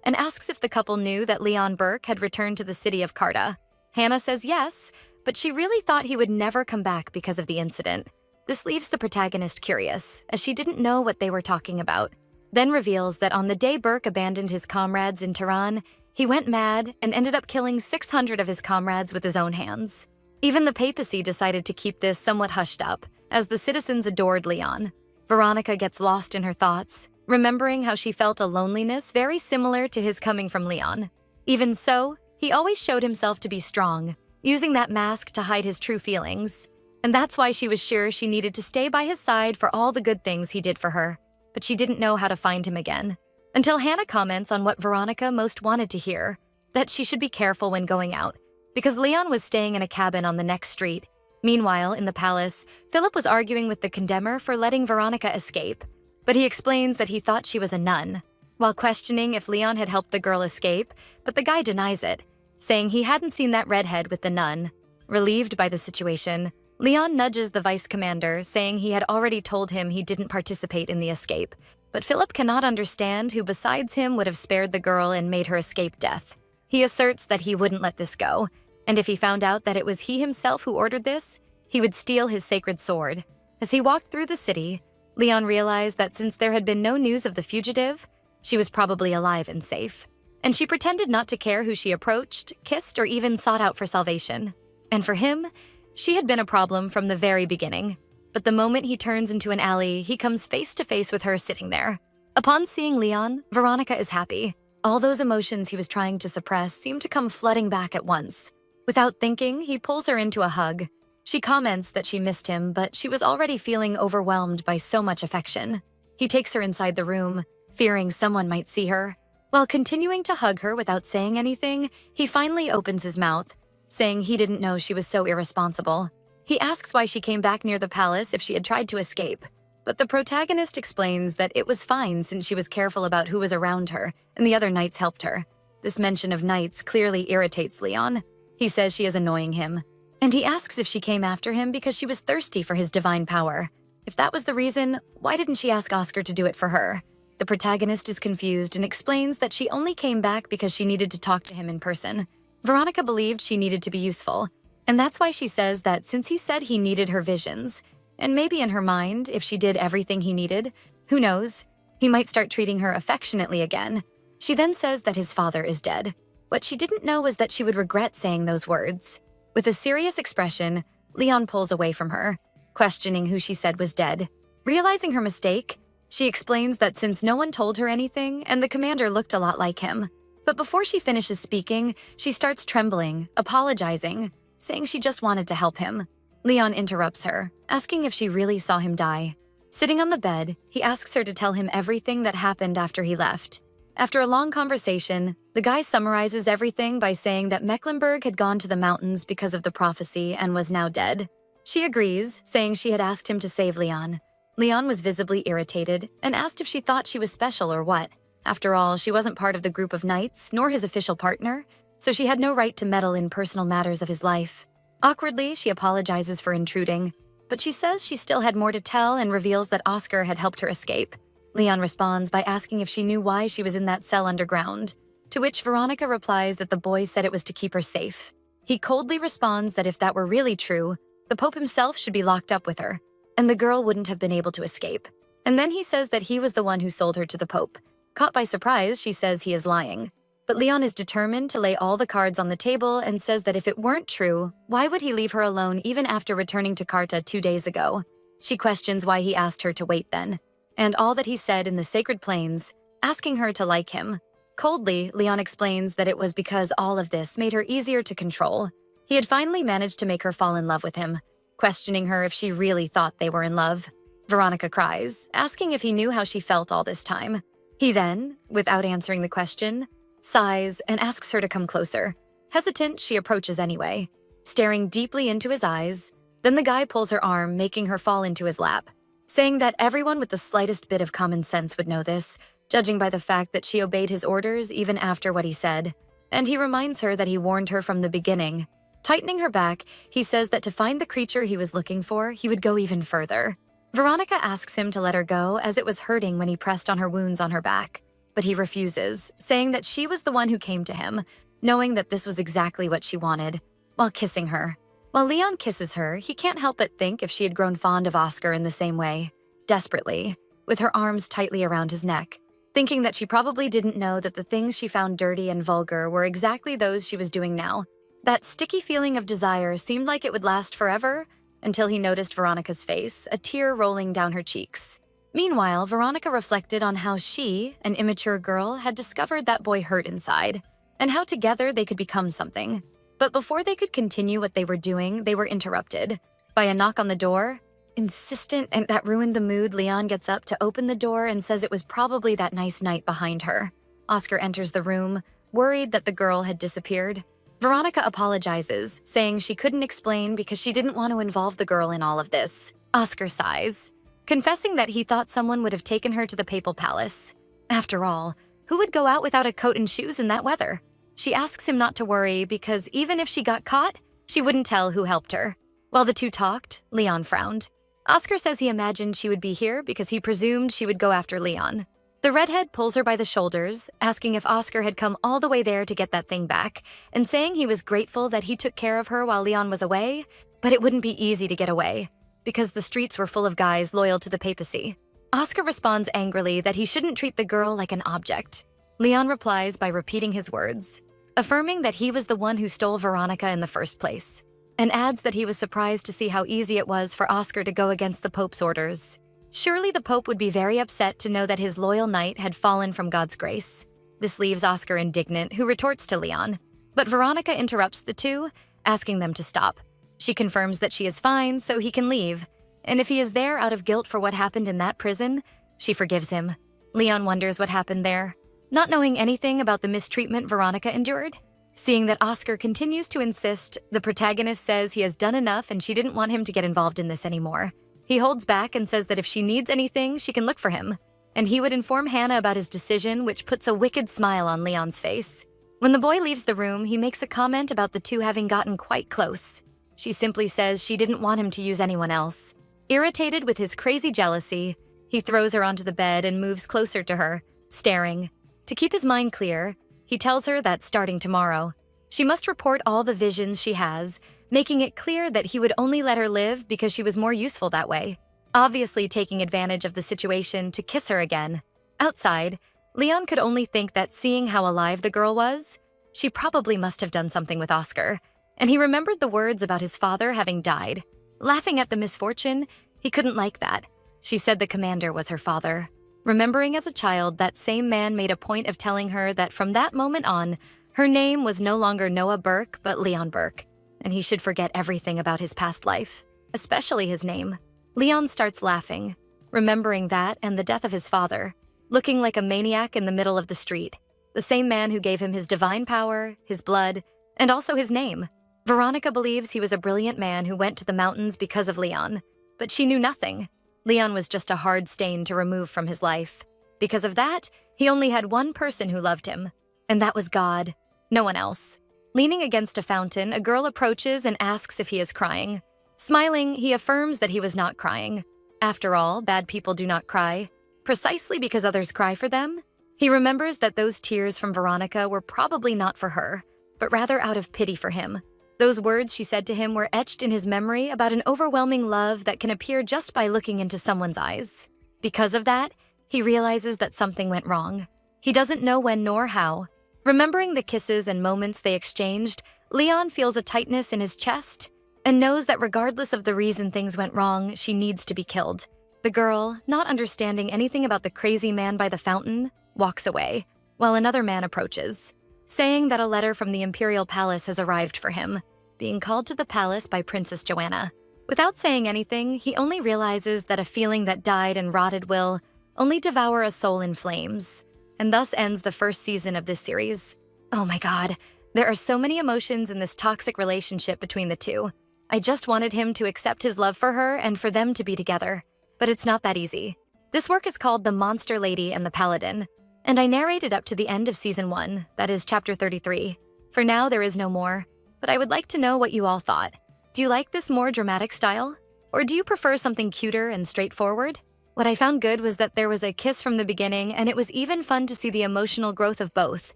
and asks if the couple knew that Leon Burke had returned to the city of Carta. Hannah says yes, but she really thought he would never come back because of the incident. This leaves the protagonist curious, as she didn't know what they were talking about. Then reveals that on the day Burke abandoned his comrades in Tehran, he went mad and ended up killing 600 of his comrades with his own hands. Even the papacy decided to keep this somewhat hushed up, as the citizens adored Leon. Veronica gets lost in her thoughts, remembering how she felt a loneliness very similar to his coming from Leon. Even so, he always showed himself to be strong, using that mask to hide his true feelings. And that's why she was sure she needed to stay by his side for all the good things he did for her. But she didn't know how to find him again. Until Hannah comments on what Veronica most wanted to hear, that she should be careful when going out, because Leon was staying in a cabin on the next street. Meanwhile, in the palace, Philip was arguing with the condemner for letting Veronica escape, but he explains that he thought she was a nun, while questioning if Leon had helped the girl escape, but the guy denies it, saying he hadn't seen that redhead with the nun. Relieved by the situation, Leon nudges the vice commander, saying he had already told him he didn't participate in the escape, but Philip cannot understand who besides him would have spared the girl and made her escape death. He asserts that he wouldn't let this go, and if he found out that it was he himself who ordered this, he would steal his sacred sword. As he walked through the city, Leon realized that since there had been no news of the fugitive, she was probably alive and safe. And she pretended not to care who she approached, kissed, or even sought out for salvation. And for him, she had been a problem from the very beginning. But the moment he turns into an alley, he comes face to face with her sitting there. Upon seeing Leon, Veronica is happy. All those emotions he was trying to suppress seem to come flooding back at once. Without thinking, he pulls her into a hug. She comments that she missed him, but she was already feeling overwhelmed by so much affection. He takes her inside the room, fearing someone might see her. While continuing to hug her without saying anything, he finally opens his mouth, saying he didn't know she was so irresponsible. He asks why she came back near the palace if she had tried to escape, but the protagonist explains that it was fine since she was careful about who was around her, and the other knights helped her. This mention of knights clearly irritates Leon. He says she is annoying him, and he asks if she came after him because she was thirsty for his divine power. If that was the reason, why didn't she ask Oscar to do it for her? The protagonist is confused and explains that she only came back because she needed to talk to him in person. Veronica believed she needed to be useful, and that's why she says that since he said he needed her visions, and maybe in her mind, if she did everything he needed, who knows, he might start treating her affectionately again. She then says that his father is dead. What she didn't know was that she would regret saying those words. With a serious expression, Leon pulls away from her, questioning who she said was dead. Realizing her mistake, she explains that since no one told her anything and the commander looked a lot like him. But before she finishes speaking, she starts trembling, apologizing, saying she just wanted to help him. Leon interrupts her, asking if she really saw him die. Sitting on the bed, he asks her to tell him everything that happened after he left. After a long conversation, the guy summarizes everything by saying that Mecklenburg had gone to the mountains because of the prophecy and was now dead. She agrees, saying she had asked him to save Leon. Leon was visibly irritated and asked if she thought she was special or what. After all, she wasn't part of the group of knights, nor his official partner, so she had no right to meddle in personal matters of his life. Awkwardly, she apologizes for intruding, but she says she still had more to tell and reveals that Oscar had helped her escape. Leon responds by asking if she knew why she was in that cell underground, to which Veronica replies that the boy said it was to keep her safe. He coldly responds that if that were really true, the Pope himself should be locked up with her, and the girl wouldn't have been able to escape. And then he says that he was the one who sold her to the Pope. Caught by surprise, she says he is lying. But Leon is determined to lay all the cards on the table and says that if it weren't true, why would he leave her alone even after returning to Carta 2 days ago? She questions why he asked her to wait then, and all that he said in the sacred plains, asking her to like him. Coldly, Leon explains that it was because all of this made her easier to control. He had finally managed to make her fall in love with him, questioning her if she really thought they were in love. Veronica cries, asking if he knew how she felt all this time. He then, without answering the question, sighs and asks her to come closer. Hesitant, she approaches anyway, staring deeply into his eyes. Then the guy pulls her arm, making her fall into his lap, saying that everyone with the slightest bit of common sense would know this, judging by the fact that she obeyed his orders even after what he said. And he reminds her that he warned her from the beginning. Tightening her back, he says that to find the creature he was looking for, he would go even further. Veronica asks him to let her go as it was hurting when he pressed on her wounds on her back. But he refuses, saying that she was the one who came to him, knowing that this was exactly what she wanted, while kissing her. While Leon kisses her, he can't help but think if she had grown fond of Oscar in the same way, desperately, with her arms tightly around his neck, thinking that she probably didn't know that the things she found dirty and vulgar were exactly those she was doing now. That sticky feeling of desire seemed like it would last forever, until he noticed Veronica's face, a tear rolling down her cheeks. Meanwhile, Veronica reflected on how she, an immature girl, had discovered that boy hurt inside, and how together they could become something. But before they could continue what they were doing, they were interrupted by a knock on the door. Insistent, and that ruined the mood, Leon gets up to open the door and says it was probably that nice night behind her. Oscar enters the room, worried that the girl had disappeared. Veronica apologizes, saying she couldn't explain because she didn't want to involve the girl in all of this. Oscar sighs, confessing that he thought someone would have taken her to the papal palace. After all, who would go out without a coat and shoes in that weather? She asks him not to worry because even if she got caught, she wouldn't tell who helped her. While the two talked, Leon frowned. Oscar says he imagined she would be here because he presumed she would go after Leon. The redhead pulls her by the shoulders, asking if Oscar had come all the way there to get that thing back, and saying he was grateful that he took care of her while Leon was away, but it wouldn't be easy to get away, because the streets were full of guys loyal to the papacy. Oscar responds angrily that he shouldn't treat the girl like an object. Leon replies by repeating his words, affirming that he was the one who stole Veronica in the first place, and adds that he was surprised to see how easy it was for Oscar to go against the Pope's orders. Surely the Pope would be very upset to know that his loyal knight had fallen from God's grace. This leaves Oscar indignant, who retorts to Leon. But Veronica interrupts the two, asking them to stop. She confirms that she is fine, so he can leave. And if he is there out of guilt for what happened in that prison, she forgives him. Leon wonders what happened there, not knowing anything about the mistreatment Veronica endured. Seeing that Oscar continues to insist, the protagonist says he has done enough and she didn't want him to get involved in this anymore. He holds back and says that if she needs anything, she can look for him, and he would inform Hannah about his decision, which puts a wicked smile on Leon's face. When the boy leaves the room, he makes a comment about the two having gotten quite close. She simply says she didn't want him to use anyone else. Irritated with his crazy jealousy, he throws her onto the bed and moves closer to her, staring. To keep his mind clear, he tells her that starting tomorrow, she must report all the visions she has, making it clear that he would only let her live because she was more useful that way, obviously taking advantage of the situation to kiss her again. Outside, Leon could only think that seeing how alive the girl was, she probably must have done something with Oscar, and he remembered the words about his father having died. Laughing at the misfortune, he couldn't like that. She said the commander was her father. Remembering as a child, that same man made a point of telling her that from that moment on, her name was no longer Noah Burke, but Leon Burke, and he should forget everything about his past life, especially his name. Leon starts laughing, remembering that and the death of his father, looking like a maniac in the middle of the street, the same man who gave him his divine power, his blood, and also his name. Veronica believes he was a brilliant man who went to the mountains because of Leon, but she knew nothing. Leon was just a hard stain to remove from his life. Because of that, he only had one person who loved him, and that was God, no one else. Leaning against a fountain, a girl approaches and asks if he is crying. Smiling, he affirms that he was not crying. After all, bad people do not cry, precisely because others cry for them. He remembers that those tears from Veronica were probably not for her, but rather out of pity for him. Those words she said to him were etched in his memory about an overwhelming love that can appear just by looking into someone's eyes. Because of that, he realizes that something went wrong. He doesn't know when nor how. Remembering the kisses and moments they exchanged, Leon feels a tightness in his chest and knows that regardless of the reason things went wrong, she needs to be killed. The girl, not understanding anything about the crazy man by the fountain, walks away, while another man approaches, saying that a letter from the Imperial Palace has arrived for him, being called to the palace by Princess Joanna. Without saying anything, he only realizes that a feeling that died and rotted will only devour a soul in flames, and thus ends the first season of this series. Oh my god, there are so many emotions in this toxic relationship between the two. I just wanted him to accept his love for her and for them to be together, but it's not that easy. This work is called The Monster Lady and the Paladin, and I narrated up to the end of Season 1, that is Chapter 33. For now, there is no more, but I would like to know what you all thought. Do you like this more dramatic style? Or do you prefer something cuter and straightforward? What I found good was that there was a kiss from the beginning, and it was even fun to see the emotional growth of both,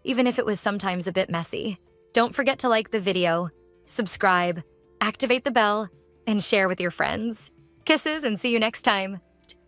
even if it was sometimes a bit messy. Don't forget to like the video, subscribe, activate the bell, and share with your friends. Kisses and see you next time.